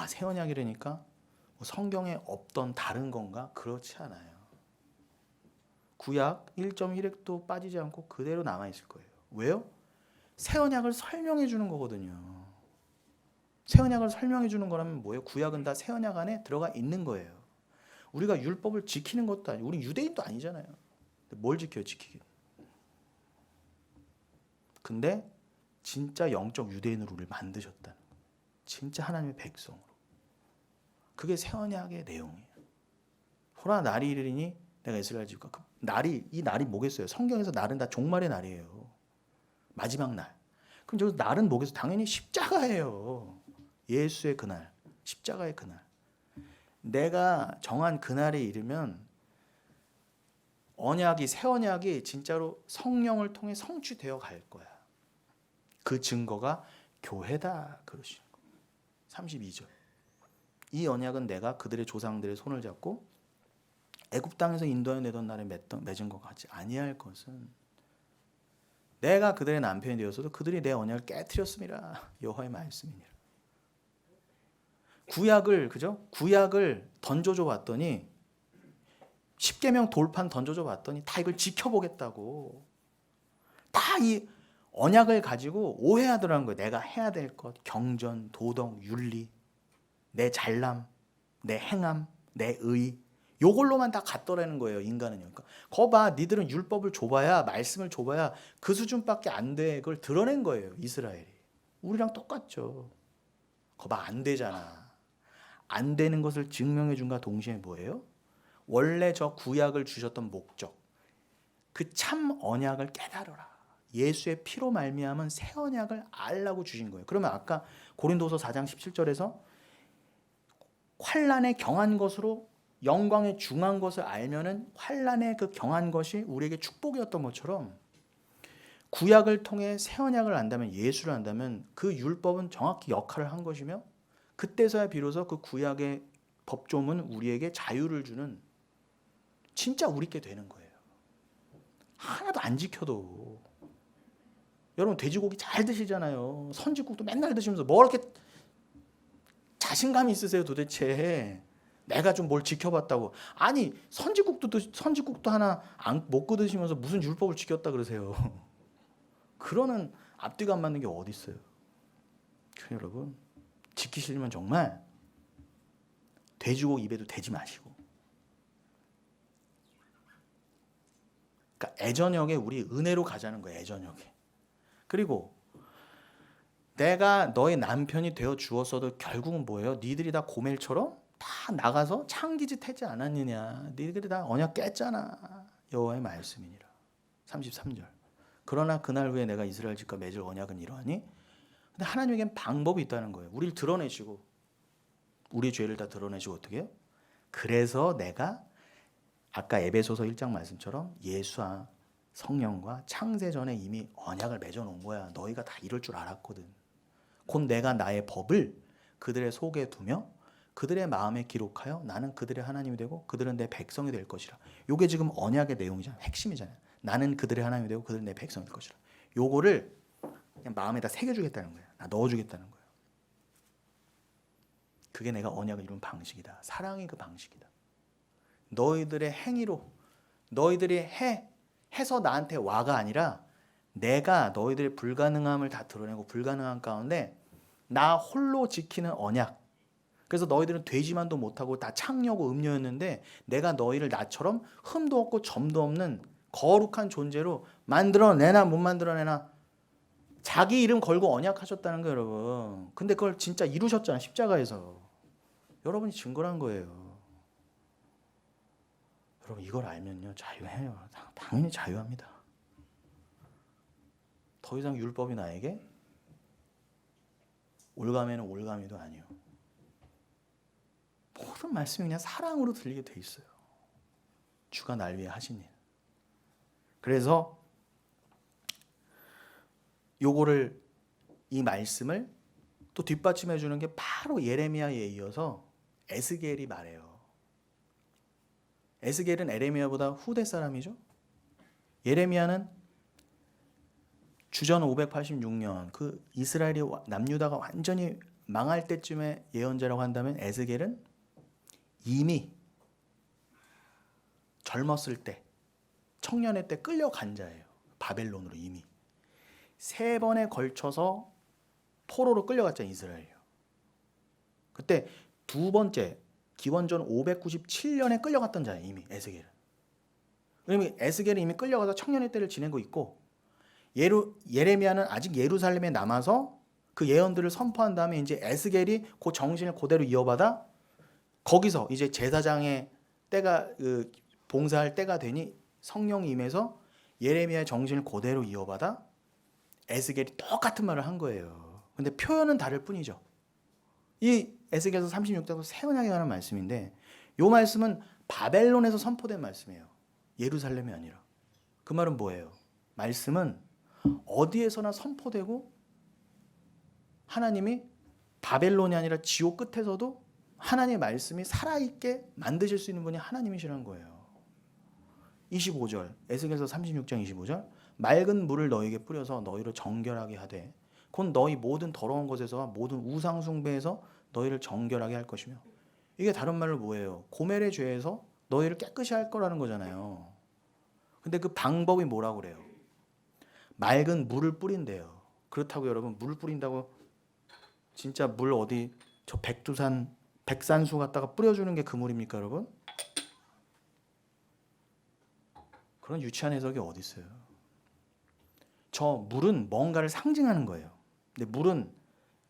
새 언약이라니까 성경에 없던 다른 건가? 그렇지 않아요. 구약 1.1획도 빠지지 않고 그대로 남아있을 거예요. 왜요? 새 언약을 설명해 주는 거거든요. 새 언약을 설명해 주는 거라면 뭐예요? 구약은 다 새 언약 안에 들어가 있는 거예요. 우리가 율법을 지키는 것도 아니고 우리 유대인도 아니잖아요. 뭘 지켜요? 지키기. 근데 진짜 영적 유대인으로 우리를 만드셨다는 거예요. 진짜 하나님의 백성으로. 그게 새 언약의 내용이에요. 호라 날이 이르리니 내가 이스라엘 집과 이 날이 뭐겠어요? 성경에서 날은 다 종말의 날이에요. 마지막 날. 그럼 저 날은 뭐겠어요? 당연히 십자가예요. 예수의 그날, 십자가의 그날. 내가 정한 그날에 이르면 새 언약이 진짜로 성령을 통해 성취되어 갈 거야. 그 증거가 교회다 그러시는 거예요. 32절. 이 언약은 내가 그들의 조상들의 손을 잡고 애굽 땅에서 인도하여 내던 날에 맺은 것 같이 아니할 것은 내가 그들의 남편이 되었어도 그들이 내 언약을 깨트렸음이라. 여호와의 말씀이니라. 구약을 던져줘 봤더니 10계명 돌판 던져줘 봤더니 다 이걸 지켜보겠다고. 다 이 언약을 가지고 오해하더라는 거예요. 내가 해야 될 것, 경전, 도덕, 윤리, 내 잘남, 내 행함, 내 의, 요걸로만 다 갔더라는 거예요. 인간은요. 그러니까 거 봐, 니들은 율법을 줘봐야, 말씀을 줘봐야 그 수준밖에 안 돼. 그걸 드러낸 거예요. 이스라엘이. 우리랑 똑같죠. 거 봐, 안 되잖아. 안 되는 것을 증명해 준과 동시에 뭐예요? 원래 저 구약을 주셨던 목적, 그 참 언약을 깨달아라. 예수의 피로 말미암은 새 언약을 알라고 주신 거예요. 그러면 아까 고린도서 4장 17절에서 환난에 경한 것으로 영광에 중한 것을 알면은 환난의 그 경한 것이 우리에게 축복이었던 것처럼 구약을 통해 새 언약을 안다면, 예수를 안다면 그 율법은 정확히 역할을 한 것이며 그때서야 비로소 그 구약의 법조문 우리에게 자유를 주는 진짜 우리께 되는 거예요. 하나도 안 지켜도. 여러분 돼지고기 잘 드시잖아요. 선지국도 맨날 드시면서 뭐 이렇게 자신감이 있으세요 도대체. 내가 좀 뭘 지켜봤다고. 아니 선지국도 하나 안 먹고 드시면서 무슨 율법을 지켰다 그러세요. 그러는 앞뒤가 안 맞는 게 어디 있어요. 여러분 지키시려면 정말 돼지고기 입에도 대지 마시고. 그러니까 애저녁에 우리 은혜로 가자는 거예요. 애저녁에. 그리고 내가 너의 남편이 되어 주었어도 결국은 뭐예요? 니들이 다 고멜처럼 다 나가서 창기짓 하지 않았느냐. 니들이 다 언약 깼잖아. 여호와의 말씀이니라. 33절. 그러나 그날 후에 내가 이스라엘 집과 맺을 언약은 이러하니. 근데 하나님에겐 방법이 있다는 거예요. 우리를 드러내시고 우리 죄를 다 드러내시고 어떻게 해요? 그래서 내가 아까 에베소서 1장 말씀처럼 예수와 성령과 창세 전에 이미 언약을 맺어놓은 거야. 너희가 다 이럴 줄 알았거든. 곧 내가 나의 법을 그들의 속에 두며 그들의 마음에 기록하여 나는 그들의 하나님이 되고 그들은 내 백성이 될 것이라. 요게 지금 언약의 내용이잖아요. 핵심이잖아요. 나는 그들의 하나님이 되고 그들은 내 백성이 될 것이라. 요거를 그냥 마음에다 새겨주겠다는 거야. 나 넣어주겠다는 거야. 그게 내가 언약을 이룬 방식이다. 사랑이 그 방식이다. 너희들의 행위로 너희들이 해서 나한테 와가 아니라 내가 너희들의 불가능함을 다 드러내고 불가능한 가운데 나 홀로 지키는 언약. 그래서 너희들은 되지만도 못하고 다 창녀고 음녀였는데 내가 너희를 나처럼 흠도 없고 점도 없는 거룩한 존재로 만들어내나 못 만들어내나. 자기 이름 걸고 언약하셨다는 거예요, 여러분. 근데 그걸 진짜 이루셨잖아요, 십자가에서. 여러분이 증거란 거예요. 여러분 이걸 알면요 자유해요. 당연히 자유합니다. 더 이상 율법이 나에게 올가매는 올가미도 아니요. 모든 말씀이 그냥 사랑으로 들리게 돼 있어요. 주가 날 위해 하신 일. 그래서 요거를 이 말씀을 또 뒷받침해 주는 게 바로 예레미야에 이어서 에스겔이 말해요. 에스겔은 에레미야보다 후대 사람이죠. 예레미야는 주전 586년 그 이스라엘이 남유다가 완전히 망할 때쯤에 예언자라고 한다면 에스겔은 이미 젊었을 때 청년의 때 끌려간 자예요. 바벨론으로 이미 3번에 걸쳐서 포로로 끌려갔잖아요. 이스라엘이요. 그때 두 번째 기원전 597년에 끌려갔던 자예요. 이미 에스겔은. 그러면 에스겔은 이미 끌려가서 청년의 때를 지내고 있고 예레미야는 아직 예루살렘에 남아서 그 예언들을 선포한 다음에 이제 에스겔이 그 정신을 그대로 이어받아 거기서 이제 제사장의 때가 봉사할 때가 되니 성령이 임해서 예레미야의 정신을 그대로 이어받아 에스겔이 똑같은 말을 한 거예요. 근데 표현은 다를 뿐이죠. 이 에스겔서 36장도 새 언약에 관한 말씀인데 이 말씀은 바벨론에서 선포된 말씀이에요. 예루살렘이 아니라. 그 말은 뭐예요? 말씀은 어디에서나 선포되고 하나님이 바벨론이 아니라 지옥 끝에서도 하나님의 말씀이 살아있게 만드실 수 있는 분이 하나님이시라는 거예요. 25절 에스겔서 36장 25절 맑은 물을 너희에게 뿌려서 너희를 정결하게 하되 곧 너희 모든 더러운 것에서와 모든 우상 숭배에서 너희를 정결하게 할 것이며 이게 다른 말로 뭐예요? 고멜의 죄에서 너희를 깨끗이 할 거라는 거잖아요. 근데 그 방법이 뭐라고 그래요? 맑은 물을 뿌린대요. 그렇다고 여러분 물을 뿌린다고 진짜 물 어디 저 백두산 백산수 갖다가 뿌려주는 게 그 물입니까 여러분? 그런 유치한 해석이 어디 있어요? 저 물은 뭔가를 상징하는 거예요. 근데 물은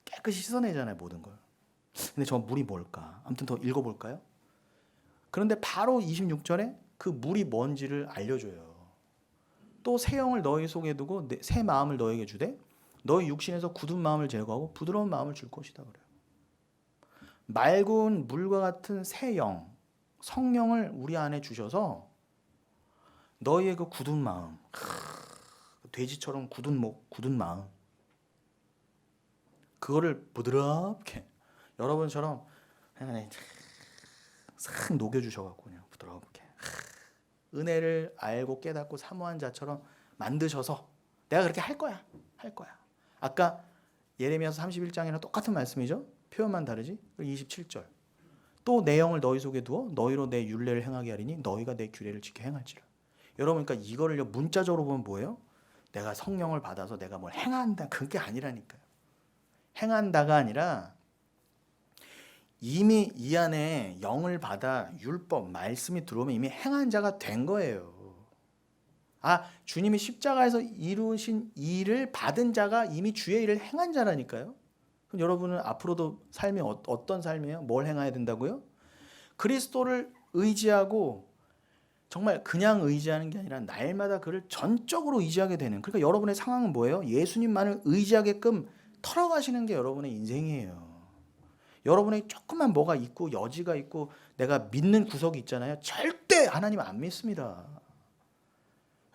깨끗이 씻어내잖아요 모든 걸. 근데 저 물이 뭘까? 아무튼 더 읽어볼까요? 그런데 바로 26절에 그 물이 뭔지를 알려줘요. 또 새 영을 너희 속에 두고 새 마음을 너에게 주되 너희 육신에서 굳은 마음을 제거하고 부드러운 마음을 줄 것이다 그래요. 맑은 물과 같은 새 영, 성령을 우리 안에 주셔서 너희의 그 굳은 마음, 돼지처럼 굳은 목, 굳은 마음 그거를 부드럽게 여러분처럼 그냥 싹 녹여주셔갖고 그냥 부드럽게 은혜를 알고 깨닫고 사모한 자처럼 만드셔서 내가 그렇게 할 거야. 아까 예레미야서 31장이랑 똑같은 말씀이죠. 표현만 다르지. 27절 또 내 영을 너희 속에 두어 너희로 내 율례를 행하게 하리니 너희가 내 규례를 지켜 행할지라. 여러분 그러니까 이거를 문자적으로 보면 뭐예요? 내가 성령을 받아서 내가 뭘 행한다 그게 아니라니까요. 행한다가 아니라 이미 이 안에 영을 받아 율법, 말씀이 들어오면 이미 행한 자가 된 거예요. 주님이 십자가에서 이루신 일을 받은 자가 이미 주의 일을 행한 자라니까요. 그럼 여러분은 앞으로도 삶이 어떤 삶이에요? 뭘 행해야 된다고요? 그리스도를 의지하고 정말 그냥 의지하는 게 아니라 날마다 그를 전적으로 의지하게 되는 그러니까 여러분의 상황은 뭐예요? 예수님만을 의지하게끔 털어가시는 게 여러분의 인생이에요. 여러분의 조금만 뭐가 있고 여지가 있고 내가 믿는 구석이 있잖아요. 절대 하나님 안 믿습니다.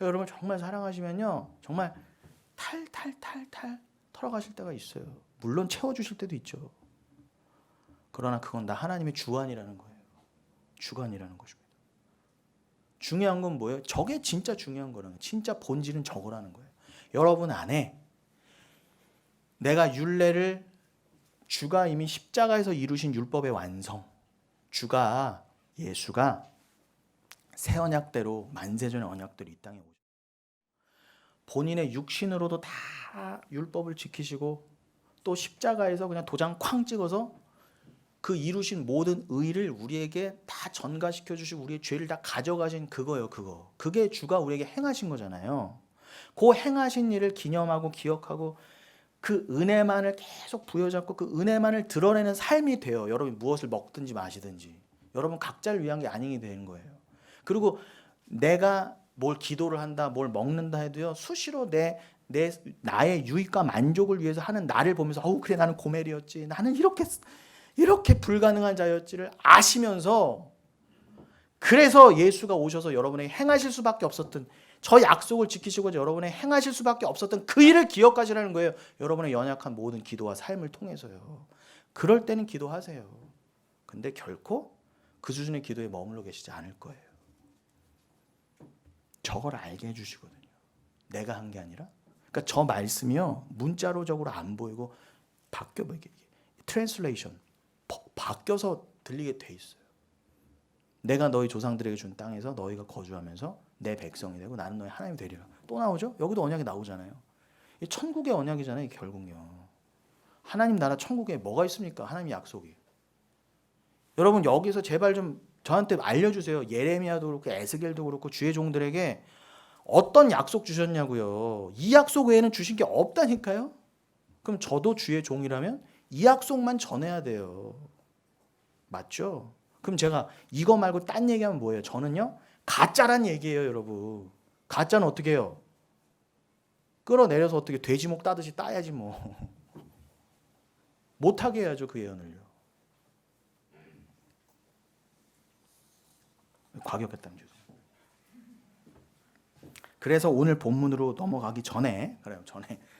여러분 정말 사랑하시면요. 정말 탈탈탈탈 털어가실 때가 있어요. 물론 채워주실 때도 있죠. 그러나 그건 다 하나님의 주관이라는 거예요. 주관이라는 것입니다. 중요한 건 뭐예요? 저게 진짜 중요한 거라는 거예요. 진짜 본질은 저거라는 거예요. 여러분 안에 내가 율례를 주가 이미 십자가에서 이루신 율법의 완성 주가 예수가 새 언약대로 만세전의 언약대로 이 땅에 오셨어요. 본인의 육신으로도 다 율법을 지키시고 또 십자가에서 그냥 도장 쾅 찍어서 그 이루신 모든 의를 우리에게 다 전가시켜 주시고 우리의 죄를 다 가져가신 그거예요. 그게 주가 우리에게 행하신 거잖아요. 그 행하신 일을 기념하고 기억하고 그 은혜만을 계속 부여잡고 그 은혜만을 드러내는 삶이 돼요. 여러분이 무엇을 먹든지 마시든지 여러분 각자를 위한 게 아니게 되는 거예요. 그리고 내가 뭘 기도를 한다 뭘 먹는다 해도요 수시로 나의 유익과 만족을 위해서 하는 나를 보면서 그래 나는 고멜이었지 나는 이렇게 불가능한 자였지를 아시면서 그래서 예수가 오셔서 여러분에게 행하실 수밖에 없었던 저 약속을 지키시고 여러분의 행하실 수밖에 없었던 그 일을 기억하시라는 거예요. 여러분의 연약한 모든 기도와 삶을 통해서요. 그럴 때는 기도하세요. 근데 결코 그 수준의 기도에 머물러 계시지 않을 거예요. 저걸 알게 해주시거든요. 내가 한 게 아니라. 그러니까 저 말씀이요 문자로적으로 안 보이고 트랜슬레이션 바뀌어서 들리게 돼 있어요. 내가 너희 조상들에게 준 땅에서 너희가 거주하면서 내 백성이 되고 나는 너희 하나님이 되리라. 또 나오죠? 여기도 언약이 나오잖아요. 이 천국의 언약이잖아요. 결국요. 하나님 나라 천국에 뭐가 있습니까? 하나님 약속이. 여러분 여기서 제발 좀 저한테 알려주세요. 예레미야도 그렇고 에스겔도 그렇고 주의 종들에게 어떤 약속 주셨냐고요. 이 약속 외에는 주신 게 없다니까요. 그럼 저도 주의 종이라면 이 약속만 전해야 돼요. 맞죠? 그럼 제가 이거 말고 딴 얘기하면 뭐예요? 저는요, 가짜란 얘기예요, 여러분. 가짜는 어떻게 해요? 끌어내려서 어떻게 돼지목 따듯이 따야지 뭐. 못하게 해야죠, 그 예언을요. 과격했다는 줄. 그래서 오늘 본문으로 넘어가기 전에,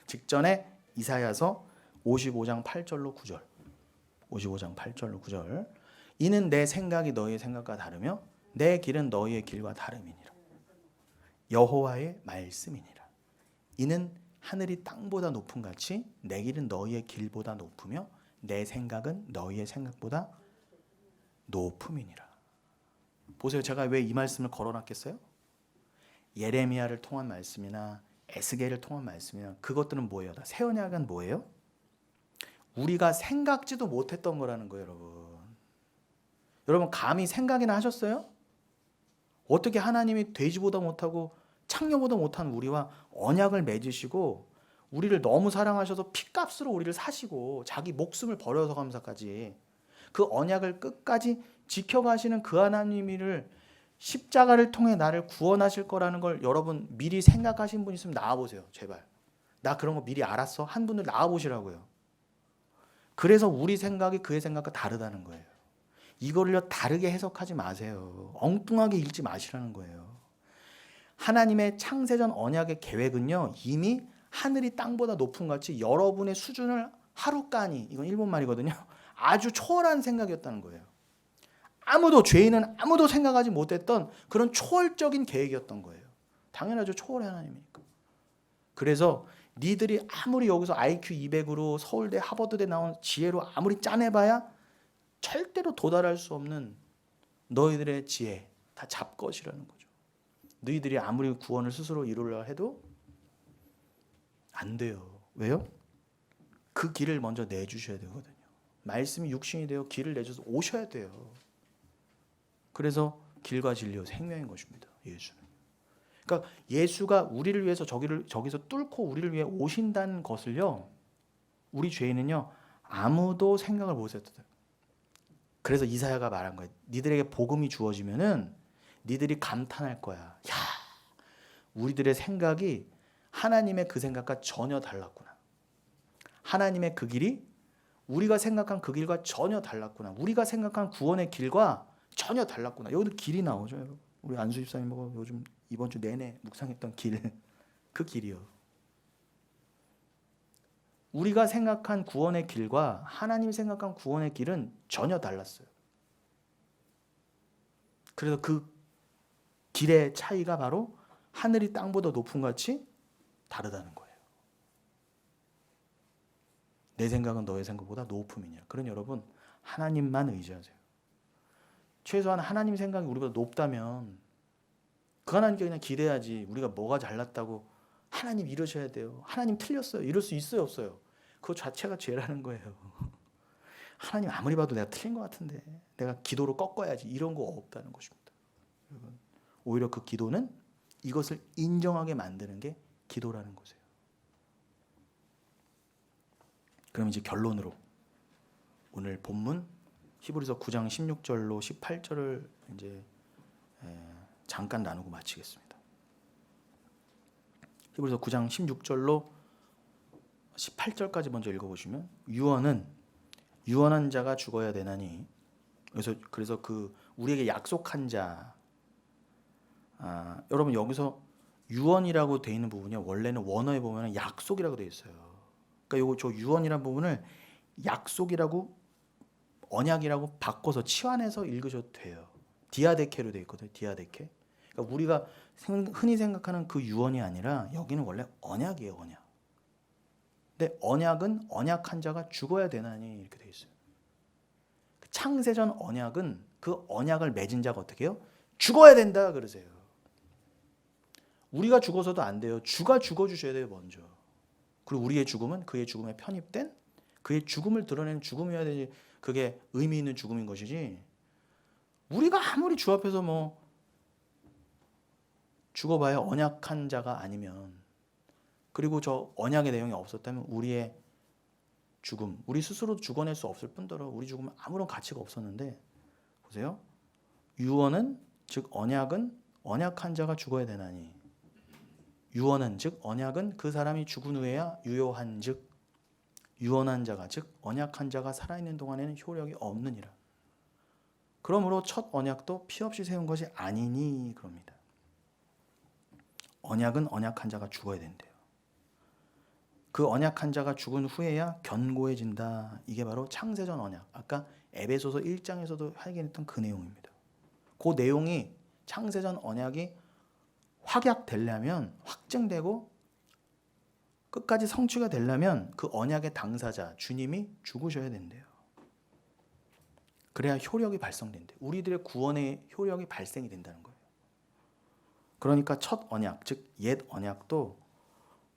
직전에 이사야서 55장 8절로 9절. 55장 8절로 9절. 이는 내 생각이 너희의 생각과 다르며 내 길은 너희의 길과 다름이니라. 여호와의 말씀이니라. 이는 하늘이 땅보다 높음 같이 내 길은 너희의 길보다 높으며 내 생각은 너희의 생각보다 높음이니라. 보세요. 제가 왜 이 말씀을 걸어놨겠어요? 예레미야를 통한 말씀이나 에스겔을 통한 말씀이나 그것들은 뭐예요? 다 새 언약은 뭐예요? 우리가 생각지도 못했던 거라는 거예요, 여러분. 여러분 감히 생각이나 하셨어요? 어떻게 하나님이 돼지보다 못하고 창녀보다 못한 우리와 언약을 맺으시고 우리를 너무 사랑하셔서 피값으로 우리를 사시고 자기 목숨을 버려서 감사까지 그 언약을 끝까지 지켜가시는 그 하나님을 십자가를 통해 나를 구원하실 거라는 걸 여러분 미리 생각하신 분 있으면 나와보세요. 제발. 나 그런 거 미리 알았어? 한 분들 나와보시라고요. 그래서 우리 생각이 그의 생각과 다르다는 거예요. 이거를요 다르게 해석하지 마세요. 엉뚱하게 읽지 마시라는 거예요. 하나님의 창세전 언약의 계획은요 이미 하늘이 땅보다 높은 같이 여러분의 수준을 하루까니, 이건 일본 말이거든요, 아주 초월한 생각이었다는 거예요. 죄인은 아무도 생각하지 못했던 그런 초월적인 계획이었던 거예요. 당연하죠. 초월의 하나님이니까. 그래서 니들이 아무리 여기서 IQ 200으로 서울대 하버드대 나온 지혜로 아무리 짜내봐야 절대로 도달할 수 없는 너희들의 지혜 다 잡것이라는 거죠. 너희들이 아무리 구원을 스스로 이루려 해도 안 돼요. 왜요? 그 길을 먼저 내주셔야 되거든요. 말씀이 육신이 되어 길을 내줘서 오셔야 돼요. 그래서 길과 진리와 생명인 것입니다. 예수는. 그러니까 예수가 우리를 위해서 저기서 뚫고 우리를 위해 오신다는 것을요, 우리 죄인은요 아무도 생각을 못했어요. 그래서 이사야가 말한 거예요. 니들에게 복음이 주어지면은 니들이 감탄할 거야. 야, 우리들의 생각이 하나님의 그 생각과 전혀 달랐구나. 하나님의 그 길이 우리가 생각한 그 길과 전혀 달랐구나. 우리가 생각한 구원의 길과 전혀 달랐구나. 여기도 길이 나오죠, 여러분. 우리 안수 집사님하고 요즘 이번 주 내내 묵상했던 길, 그 길이요. 우리가 생각한 구원의 길과 하나님이 생각한 구원의 길은 전혀 달랐어요. 그래서 그 길의 차이가 바로 하늘이 땅보다 높은 같이 다르다는 거예요. 내 생각은 너의 생각보다 높음이냐. 그러니 여러분 하나님만 의지하세요. 최소한 하나님 생각이 우리보다 높다면 그 하나님께 그냥 기대야지. 우리가 뭐가 잘났다고 하나님 이러셔야 돼요, 하나님 틀렸어요, 이럴 수 있어요, 없어요? 그거 자체가 죄라는 거예요. 하나님 아무리 봐도 내가 틀린 것 같은데 내가 기도로 꺾어야지, 이런 거 없다는 것입니다. 여러분, 오히려 그 기도는 이것을 인정하게 만드는 게 기도라는 거예요. 그럼 이제 결론으로 오늘 본문 히브리서 9장 16절로 18절을 이제 잠깐 나누고 마치겠습니다. 히브리서 9장 16절로 18절까지 먼저 읽어보시면, 유언은 유언한 자가 죽어야 되나니, 그래서 그 우리에게 약속한 자, 여러분 여기서 유언이라고 되어 있는 부분이 원래는 원어에 보면 약속이라고 되어 있어요. 그러니까 저 유언이라는 부분을 약속이라고, 언약이라고 바꿔서 치환해서 읽으셔도 돼요. 디아데케로 되어 있거든요. 디아데케. 그러니까 우리가 흔히 생각하는 그 유언이 아니라 여기는 원래 언약이에요. 언약. 근데 언약은 언약한 자가 죽어야 되나니 이렇게 되어 있어요. 창세전 언약은 그 언약을 맺은 자가 어떻게 해요? 죽어야 된다 그러세요. 우리가 죽어서도 안 돼요. 주가 죽어주셔야 돼요, 먼저. 그리고 우리의 죽음은 그의 죽음에 편입된, 그의 죽음을 드러내는 죽음이어야 되지, 그게 의미 있는 죽음인 것이지, 우리가 아무리 주 앞에서 죽어봐야 언약한 자가 아니면, 그리고 저 언약의 내용이 없었다면 우리의 죽음, 우리 스스로도 죽어낼 수 없을 뿐더러 우리 죽음은 아무런 가치가 없었는데, 보세요. 유언은 즉 언약은 언약한 자가 죽어야 되나니, 유언은 즉 언약은 그 사람이 죽은 후에야 유효한 즉 유언한 자가 즉 언약한 자가 살아있는 동안에는 효력이 없느니라. 그러므로 첫 언약도 피 없이 세운 것이 아니니 그럽니다. 언약은 언약한 자가 죽어야 된대요. 그 언약한 자가 죽은 후에야 견고해진다. 이게 바로 창세전 언약. 아까 에베소서 1장에서도 확인했던 그 내용입니다. 그 내용이 창세전 언약이 확약되려면, 확증되고 끝까지 성취가 되려면 그 언약의 당사자 주님이 죽으셔야 된대요. 그래야 효력이 발성된대요. 우리들의 구원의 효력이 발생이 된다는 거예요. 그러니까 첫 언약, 즉 옛 언약도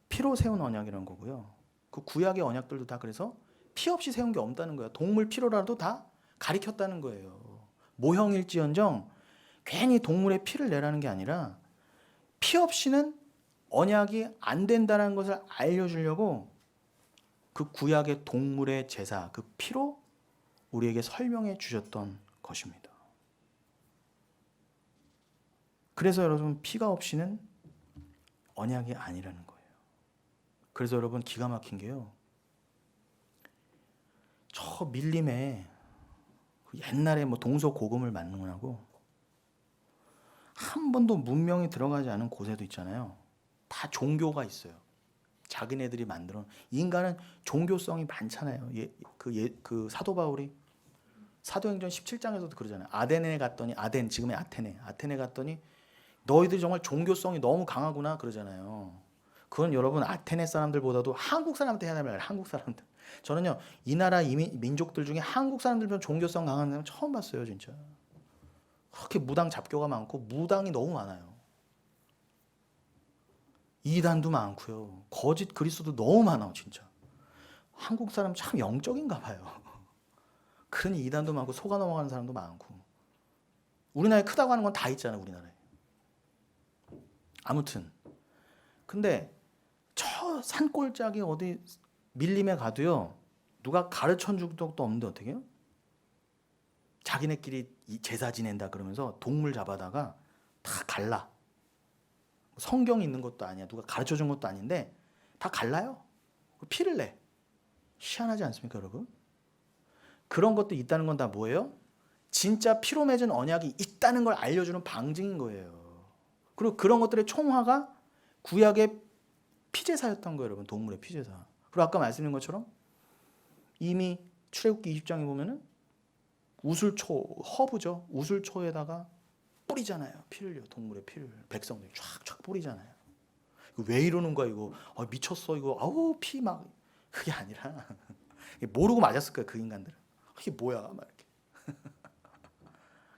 피로 세운 언약이라는 거고요. 그 구약의 언약들도 다 그래서 피 없이 세운 게 없다는 거예요. 동물 피로라도 다 가리켰다는 거예요. 모형일지언정 괜히 동물의 피를 내라는 게 아니라 피 없이는 언약이 안 된다는 것을 알려주려고 그 구약의 동물의 제사, 그 피로 우리에게 설명해 주셨던 것입니다. 그래서 여러분, 피가 없이는 언약이 아니라는 거예요. 그래서 여러분, 기가 막힌 게요, 저 밀림에 옛날에 뭐 동서고금을 만능하고 한 번도 문명이 들어가지 않은 곳에도 있잖아요. 다 종교가 있어요. 자기네들이 만들어. 인간은 종교성이 많잖아요. 그 사도 바울이 사도행전 17장에서도 그러잖아요. 아덴에 갔더니, 아덴 지금의 아테네 갔더니 너희들이 정말 종교성이 너무 강하구나 그러잖아요. 그건 여러분 아테네 사람들보다도 한국 사람한테 해야 되는, 한국 사람들. 저는요, 이 나라 민족들 중에 한국 사람들보다 종교성 강한 사람 처음 봤어요, 진짜. 그렇게 무당 잡교가 많고 무당이 너무 많아요. 이단도 많고요. 거짓 그리스도도 너무 많아, 진짜. 한국 사람 참 영적인가 봐요. 그러니 이단도 많고 속아 넘어가는 사람도 많고. 우리나라에 크다고 하는 건 다 있잖아요, 우리나라에. 아무튼 근데 저 산골짜기 어디 밀림에 가도요, 누가 가르쳐 준 적도 없는데 어떻게 해요? 자기네끼리 제사 지낸다 그러면서 동물 잡아다가 다 갈라. 성경이 있는 것도 아니야. 누가 가르쳐 준 것도 아닌데 다 갈라요. 피를 내. 희한하지 않습니까, 여러분? 그런 것도 있다는 건 다 뭐예요? 진짜 피로 맺은 언약이 있다는 걸 알려주는 방증인 거예요. 그리고 그런 것들의 총화가 구약의 피제사였던 거예요, 여러분. 동물의 피제사. 그리고 아까 말씀드린 것처럼 이미 출애굽기 20장에 보면은 우슬초, 허브죠. 우슬초에다가 뿌리잖아요. 피를요. 동물의 피를. 백성들이 쫙쫙 뿌리잖아요. 왜 이러는 거야 이거. 미쳤어 이거. 아우 피 막. 그게 아니라 모르고 맞았을 거예요, 그 인간들은. 이게 뭐야 막 이렇게.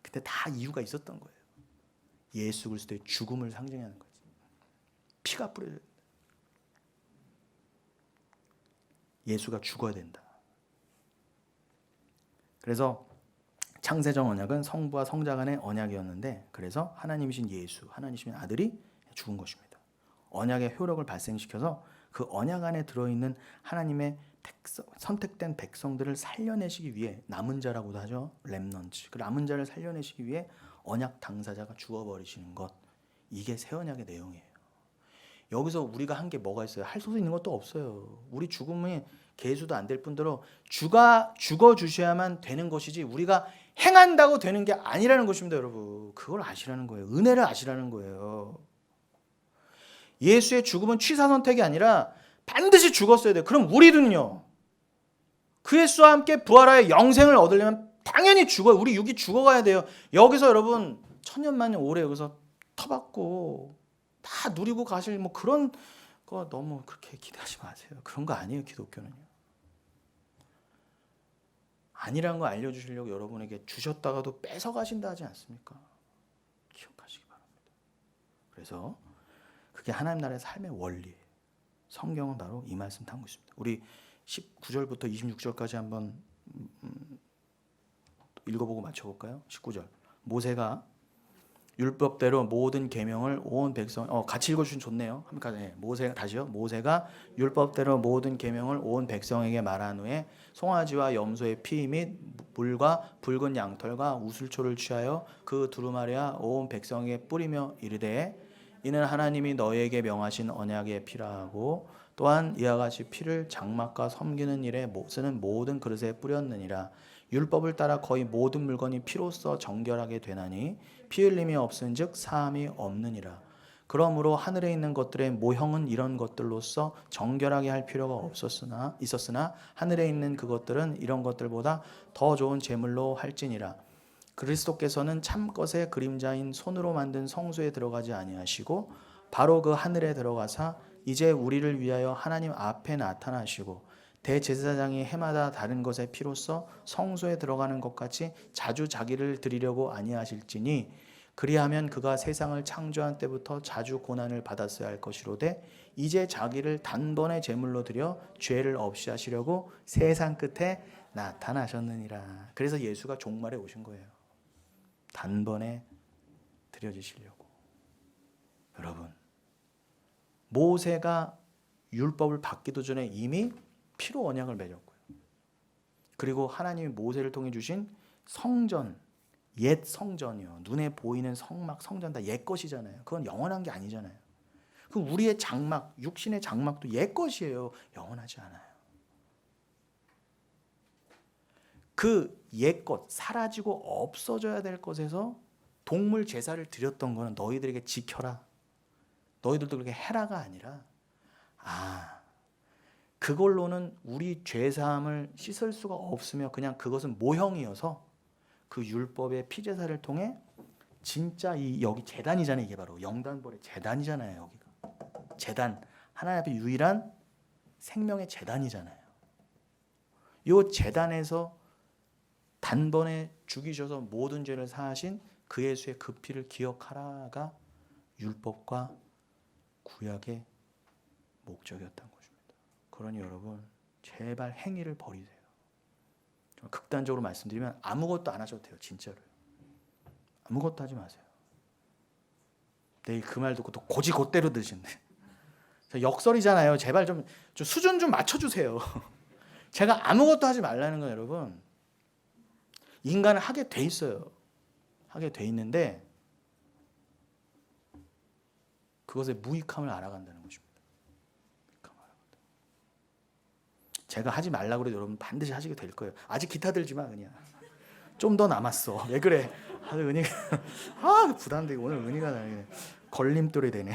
근데 다 이유가 있었던 거예요. 예수 그리스도의 죽음을 상징하는 거지. 피가 뿌려져야 된다. 예수가 죽어야 된다. 그래서 창세전 언약은 성부와 성자 간의 언약이었는데, 그래서 하나님이신 예수, 하나님이신 아들이 죽은 것입니다. 언약의 효력을 발생시켜서 그 언약 안에 들어있는 하나님의 선택된 백성들을 살려내시기 위해, 남은 자라고도 하죠. 렘넌트. 그 남은 자를 살려내시기 위해 언약 당사자가 죽어버리시는 것. 이게 새 언약의 내용이에요. 여기서 우리가 한 게 뭐가 있어요? 할 수 있는 것도 없어요. 우리 죽음이 계수도 안 될 뿐더러 죽어주셔야만 되는 것이지 우리가 행한다고 되는 게 아니라는 것입니다, 여러분. 그걸 아시라는 거예요. 은혜를 아시라는 거예요. 예수의 죽음은 취사 선택이 아니라 반드시 죽었어야 돼요. 그럼 우리는요, 그 예수와 함께 부활하여 영생을 얻으려면 당연히 죽어요. 우리 육이 죽어가야 돼요. 여기서 여러분 천년만년 오래 여기서 터받고 다 누리고 가실 뭐 그런 거 너무 그렇게 기대하지 마세요. 그런 거 아니에요, 기독교는요. 아니라는 거 알려주시려고 여러분에게 주셨다가도 뺏어가신다 하지 않습니까? 기억하시기 바랍니다. 그래서 그게 하나님 나라의 삶의 원리예요. 성경은 바로 이 말씀 담고 있습니다. 우리 19절부터 26절까지 한번 읽어보고 맞춰볼까요? 19절. 모세가 율법대로 모든 계명을 온 백성 같이 읽어주시면 좋네요. 모세가 다시요. 모세가 율법대로 모든 계명을 온 백성에게 말한 후에 송아지와 염소의 피 및 물과 붉은 양털과 우슬초를 취하여 그 두루마리와 온 백성에게 뿌리며 이르되 이는 하나님이 너희에게 명하신 언약의 피라 하고 또한 이와 같이 피를 장막과 섬기는 일에 쓰는 모든 그릇에 뿌렸느니라. 율법을 따라 거의 모든 물건이 피로써 정결하게 되나니 피 흘림이 없은즉 사함이 없느니라. 그러므로 하늘에 있는 것들의 모형은 이런 것들로서 정결하게 할 필요가 있었으나 하늘에 있는 그것들은 이런 것들보다 더 좋은 제물로 할지니라. 그리스도께서는 참것의 그림자인 손으로 만든 성소에 들어가지 아니하시고 바로 그 하늘에 들어가사 이제 우리를 위하여 하나님 앞에 나타나시고 대제사장이 해마다 다른 것의 피로써 성소에 들어가는 것 같이 자주 자기를 드리려고 아니하실지니 그리하면 그가 세상을 창조한 때부터 자주 고난을 받았어야 할 것이로되 이제 자기를 단번에 제물로 드려 죄를 없이 하시려고 세상 끝에 나타나셨느니라. 그래서 예수가 종말에 오신 거예요. 단번에 드려지시려고. 여러분, 모세가 율법을 받기도 전에 이미 피로 언약을 맺었고요. 그리고 하나님이 모세를 통해 주신 성전, 옛 성전이요. 눈에 보이는 성막, 성전 다 옛 것이잖아요. 그건 영원한 게 아니잖아요. 그럼 우리의 장막, 육신의 장막도 옛 것이에요. 영원하지 않아요. 그 옛 것, 사라지고 없어져야 될 것에서 동물 제사를 드렸던 거는 너희들에게 지켜라. 너희들도 그렇게 해라가 아니라 그걸로는 우리 죄사함을 씻을 수가 없으며 그냥 그것은 모형이어서 그 율법의 피제사를 통해 진짜 여기 제단이잖아요. 이게 바로 영단벌의 제단이잖아요. 여기가 제단, 하나님 앞에 유일한 생명의 제단이잖아요. 이 제단에서 단번에 죽이셔서 모든 죄를 사하신 그 예수의 그 피를 기억하라가 율법과 구약의 목적이었던 것입니다. 그러니 여러분 제발 행위를 버리세요. 좀 극단적으로 말씀드리면 아무것도 안 하셔도 돼요. 진짜로요. 아무것도 하지 마세요. 내일 그 말 듣고 또 고지곧대로 드시네. 역설이잖아요. 제발 좀 수준 좀 맞춰주세요. 제가 아무것도 하지 말라는 건 여러분 인간은 하게 돼 있어요. 하게 돼 있는데 그것의 무익함을 알아간다는 것입니다. 제가 하지 말라고 그래도 여러분 반드시 하시게 될 거예요. 아직 기타 들지 마 그냥. 좀 더 남았어. 왜 그래? 은희가 부담되고 오늘 은희가 걸림돌이 되네.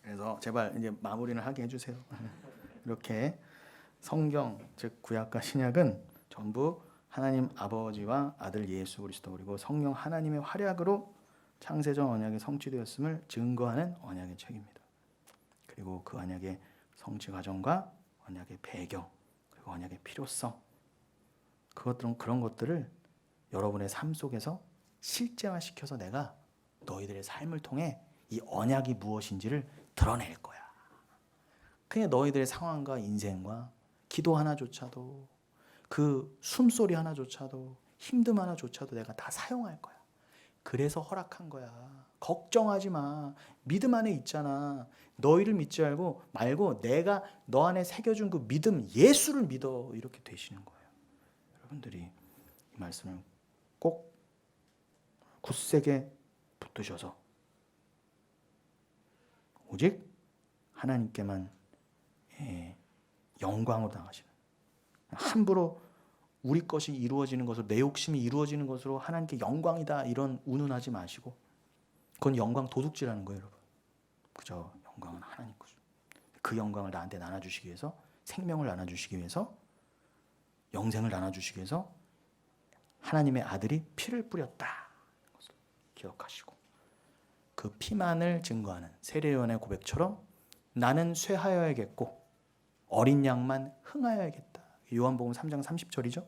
그래서 제발 이제 마무리를 하게 해주세요. 이렇게 성경 즉 구약과 신약은 전부 하나님 아버지와 아들 예수 그리스도 그리고 성령 하나님의 활약으로 창세전 언약이 성취되었음을 증거하는 언약의 책입니다. 그리고 그 언약의 성취 과정과 언약의 배경 그리고 언약의 필요성 그런 것들을 여러분의 삶 속에서 실제화시켜서 내가 너희들의 삶을 통해 이 언약이 무엇인지를 드러낼 거야. 그냥 너희들의 상황과 인생과 기도 하나조차도 그 숨소리 하나조차도 힘듦 하나조차도 내가 다 사용할 거야. 그래서 허락한 거야. 걱정하지 마. 믿음 안에 있잖아. 너희를 믿지 말고 내가 너 안에 새겨준 그 믿음 예수를 믿어. 이렇게 되시는 거예요. 여러분들이 이 말씀을 꼭 굳세게 붙드셔서 오직 하나님께만 영광으로 당하시는 함부로 우리 것이 이루어지는 것으로 내 욕심이 이루어지는 것으로 하나님께 영광이다 이런 운운하지 마시고 그건 영광 도둑질하는 거예요. 여러분. 그저 영광은 하나님 거죠. 그 영광을 나한테 나눠주시기 위해서 생명을 나눠주시기 위해서 영생을 나눠주시기 위해서 하나님의 아들이 피를 뿌렸다 것을 기억하시고 그 피만을 증거하는 세례요한의 고백처럼 나는 쇠하여야겠고 어린 양만 흥하여야겠다. 요한복음 3장 30절이죠.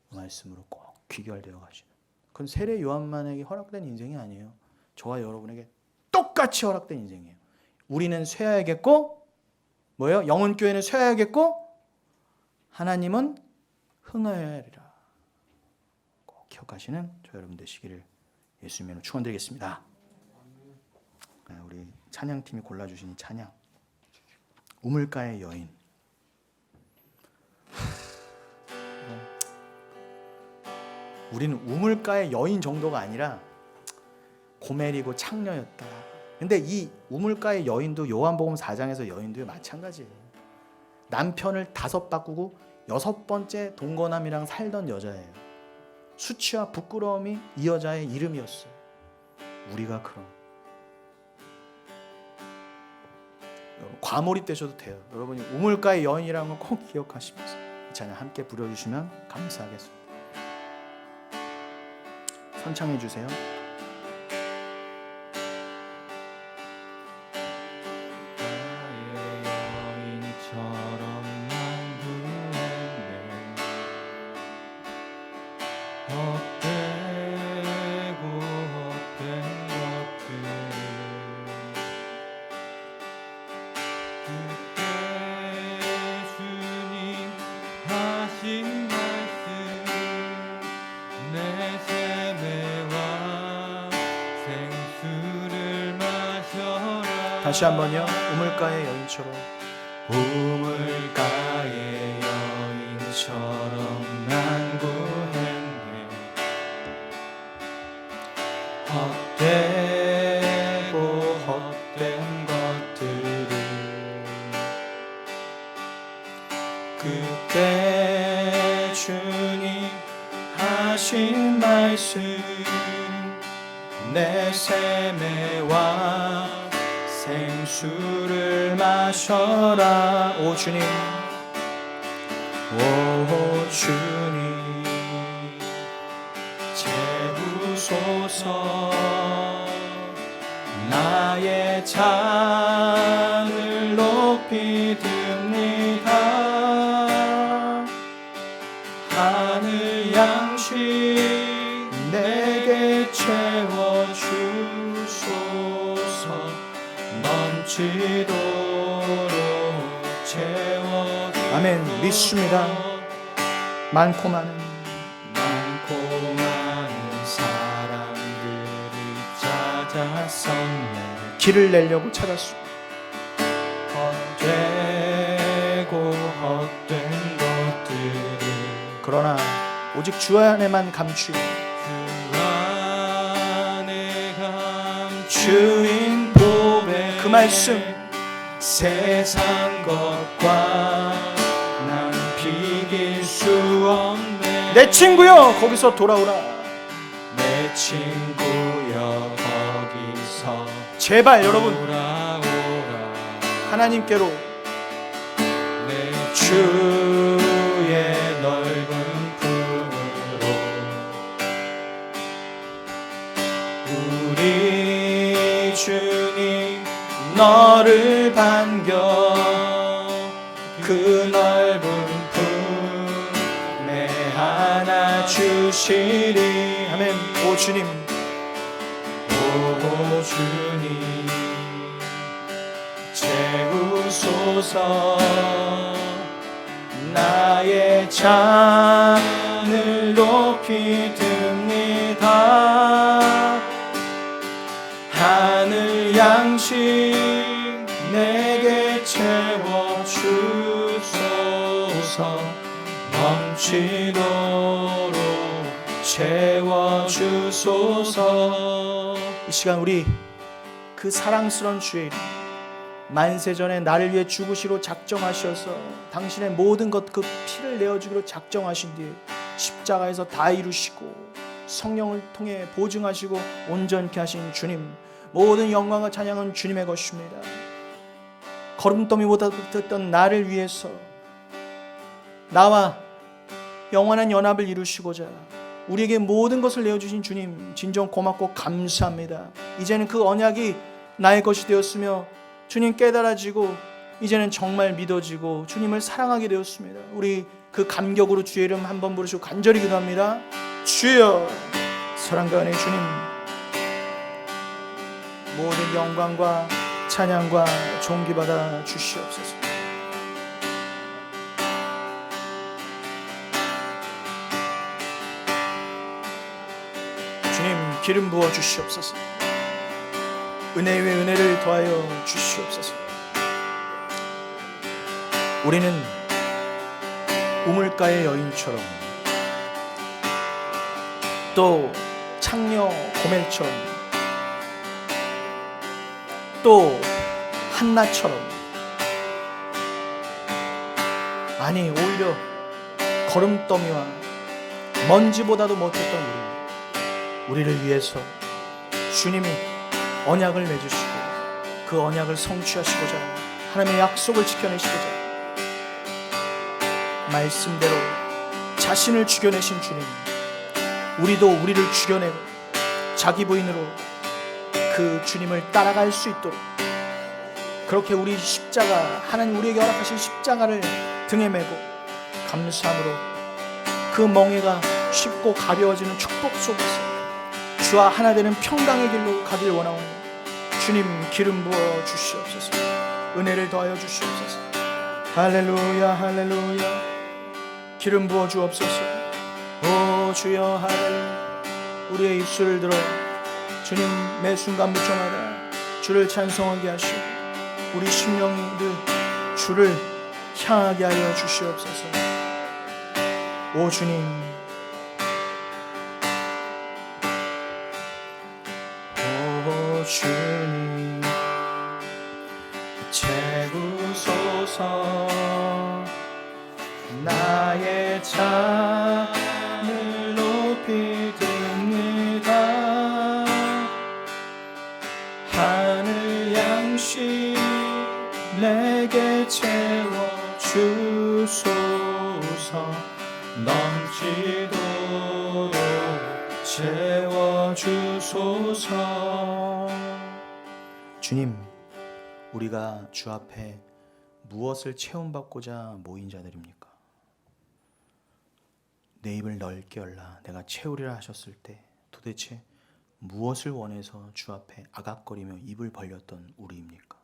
그 말씀으로 꼭 귀결되어 가시는. 그건 세례 요한만에게 허락된 인생이 아니에요. 저와 여러분에게 똑같이 허락된 인생이에요. 우리는 쇠하여야겠고 뭐예요? 영혼교회는 쇠하여야겠고 하나님은 흥하여야 하리라. 꼭 기억하시는 저 여러분 되시기를 예수님으로 축원드리겠습니다. 우리 찬양팀이 골라주신 이 찬양, 우물가의 여인. 우리는 우물가의 여인 정도가 아니라 고멜이고 창녀였다. 근데 이 우물가의 여인도 요한복음 4장에서 여인도 마찬가지예요. 남편을 5 바꾸고 6번째 동거남이랑 살던 여자예요. 수치와 부끄러움이 이 여자의 이름이었어요. 우리가 그럼 과몰입되셔도 돼요. 여러분이 우물가의 여인이라는 걸 꼭 기억하시면서 이 찬양 함께 부려주시면 감사하겠습니다. 선창해 주세요. 다시 한번요. 우물가의 여인처럼, 우물가의 여인처럼 난 구했네. 헛되고 헛된 것들을 그때 주님 하신 말씀 내 샘에와 생수를 마셔라. 오 주님, 오 주님, 채우소서. 나의 잔을 높이 듭니다. 하늘 양식 내게 채워주소서. 넘치도록 채워. 아멘. 믿습니다. 많고 많은 사람들이 찾아섰네. 길을 내려고 찾았소. 헛되고 헛된 것들을 그러나 오직 주 안에만 감추. 주 안에 감추인 보배 그 말씀 세상 것과 난 비길 수 없네. 내 친구여 거기서 돌아오라. 내 친구여 거기서 제발 여러분 돌아오라. 하나님께로 내 주의 넓은 품으로 우리 주님 너를 반겨 그 넓은 품에 하나 주시리. 아멘. 오 주님, 오 주님 채우소서. 나의 잔을 높이 듭니다. 하늘 양식 내게 채워주소서. 넘치도록 채워주소서. 이 시간 우리 그 사랑스러운 주의 이름, 만세전에 나를 위해 죽으시로 작정하셔서 당신의 모든 것 그 피를 내어주기로 작정하신 뒤에 십자가에서 다 이루시고 성령을 통해 보증하시고 온전케 하신 주님, 모든 영광과 찬양은 주님의 것입니다. 거름더미보다 붙었던 나를 위해서 나와 영원한 연합을 이루시고자 우리에게 모든 것을 내어주신 주님, 진정 고맙고 감사합니다. 이제는 그 언약이 나의 것이 되었으며 주님 깨달아지고 이제는 정말 믿어지고 주님을 사랑하게 되었습니다. 우리 그 감격으로 주의 이름 한번 부르시고 간절히 기도합니다. 주여, 사랑과 은혜 주님, 모든 영광과 찬양과 존귀받아 주시옵소서. 주님 기름 부어 주시옵소서. 은혜 위에 은혜를 더하여 주시옵소서. 우리는 우물가의 여인처럼 또 창녀 고멜처럼 또 한나처럼, 아니 오히려 거름더미와 먼지보다도 못했던 우리를 위해서 주님이 언약을 맺으시고 그 언약을 성취하시고자 하나님의 약속을 지켜내시고자 말씀대로 자신을 죽여내신 주님, 우리도 우리를 죽여내고 자기 부인으로 그 주님을 따라갈 수 있도록 그렇게 우리 십자가, 하나님 우리에게 허락하신 십자가를 등에 메고 감사함으로 그 멍에가 쉽고 가벼워지는 축복 속에서 주와 하나 되는 평강의 길로 가길 원하오니 주님 기름 부어 주시옵소서. 은혜를 더하여 주시옵소서. 할렐루야 할렐루야. 기름 부어 주옵소서. 오 주여 할렐루야. 우리의 입술을 들어 주님 매 순간 무정하다 주를 찬송하게 하시고 우리 심령들 주를 향하게 하여 주시옵소서. 오 주님, 오 주님 채우소서. 나의 잔을 높이 듭니다. 하늘 양식 내게 채워주소서. 넘치도록 채워주소서. 주님, 우리가 주 앞에 무엇을 체험받고자 모인 자들입니까? 내 입을 넓게 열라 내가 채우리라 하셨을 때 도대체 무엇을 원해서 주 앞에 아각거리며 입을 벌렸던 우리입니까?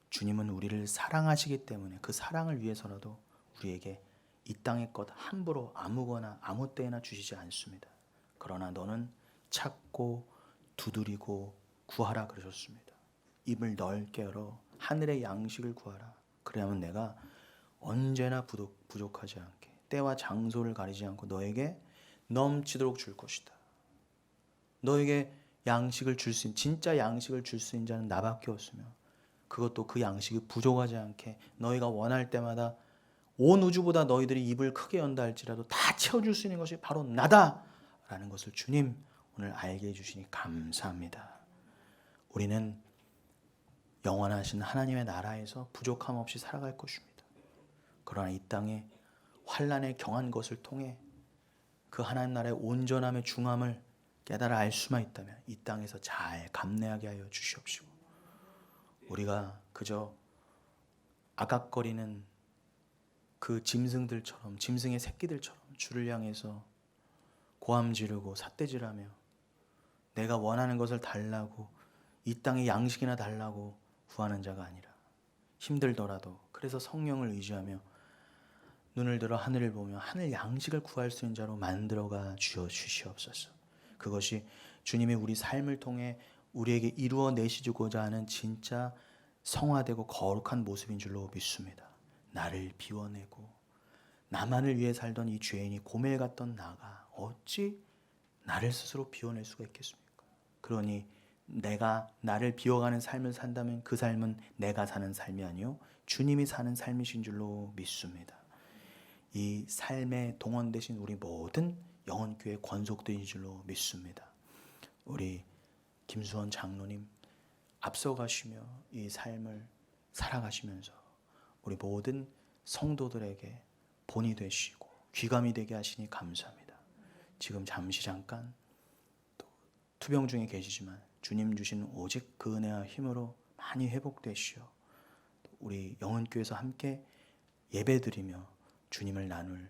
주님은 우리를 사랑하시기 때문에 그 사랑을 위해서라도 우리에게 이 땅의 것 함부로 아무거나 아무 때나 주시지 않습니다. 그러나 너는 찾고 두드리고 구하라 그러셨습니다. 입을 넓게 열어 하늘의 양식을 구하라. 그래야만 내가 언제나 부족하지 않게 때와 장소를 가리지 않고 너에게 넘치도록 줄 것이다. 너에게 양식을 줄 수 있는, 진짜 양식을 줄 수 있는 자는 나밖에 없으며 그것도 그 양식이 부족하지 않게 너희가 원할 때마다 온 우주보다 너희들이 입을 크게 연다 할지라도 다 채워줄 수 있는 것이 바로 나다 라는 것을 주님 오늘 알게 해주시니 감사합니다. 우리는 영원하신 하나님의 나라에서 부족함 없이 살아갈 것입니다. 그러나 이 땅에 환난에 경한 것을 통해 그 하나님 나라의 온전함의 중함을 깨달아 알 수만 있다면 이 땅에서 잘 감내하게 하여 주시옵시고 우리가 그저 아각거리는 그 짐승들처럼, 짐승의 새끼들처럼 주를 향해서 고함 지르고 삿대질하며 내가 원하는 것을 달라고 이 땅의 양식이나 달라고 구하는 자가 아니라 힘들더라도 그래서 성령을 의지하며 눈을 들어 하늘을 보며 하늘 양식을 구할 수 있는 자로 만들어가 주시옵소서. 그것이 주님이 우리 삶을 통해 우리에게 이루어내시고자 하는 진짜 성화되고 거룩한 모습인 줄로 믿습니다. 나를 비워내고 나만을 위해 살던 이 죄인이 고멜 같던 나가 어찌 나를 스스로 비워낼 수가 있겠습니까? 그러니 내가 나를 비워가는 삶을 산다면 그 삶은 내가 사는 삶이 아니요 주님이 사는 삶이신 줄로 믿습니다. 이 삶에 동원되신 우리 모든 영혼교회 권속들인 줄로 믿습니다. 우리 김수원 장로님 앞서가시며 이 삶을 살아가시면서 우리 모든 성도들에게 본이 되시고 귀감이 되게 하시니 감사합니다. 지금 잠시 잠깐 또 투병 중에 계시지만 주님 주신 오직 그 은혜와 힘으로 많이 회복되시어 우리 영혼교회에서 함께 예배드리며 주님을 나눌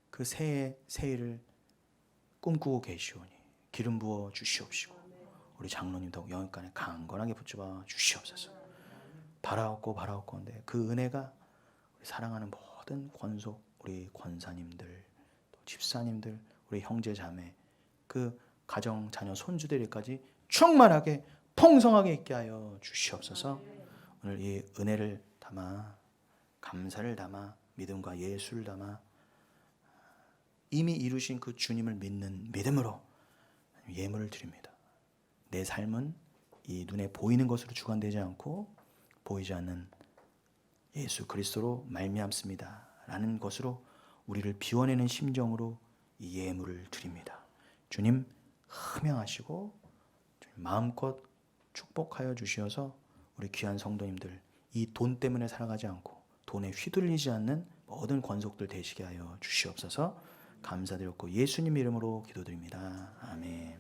그 새해를 꿈꾸고 계시오니 기름 부어 주시옵시고 우리 장로님 더욱 영혼간에 강건하게 붙잡아 주시옵소서. 바라옵건대 그 은혜가 우리 사랑하는 모든 권속 우리 권사님들 또 집사님들 우리 형제 자매 그 가정, 자녀, 손주들까지 충만하게 풍성하게 있게 하여 주시옵소서. 오늘 이 은혜를 담아, 감사를 담아, 믿음과 예수를 담아 이미 이루신 그 주님을 믿는 믿음으로 예물을 드립니다. 내 삶은 이 눈에 보이는 것으로 주관되지 않고 보이지 않는 예수 그리스도로 말미암습니다 라는 것으로 우리를 비워내는 심정으로 이 예물을 드립니다. 주님 흠양하시고 마음껏 축복하여 주시어서 우리 귀한 성도님들 이 돈 때문에 살아가지 않고 돈에 휘둘리지 않는 모든 권속들 되시게 하여 주시옵소서. 감사드렸고 예수님 이름으로 기도드립니다. 아멘.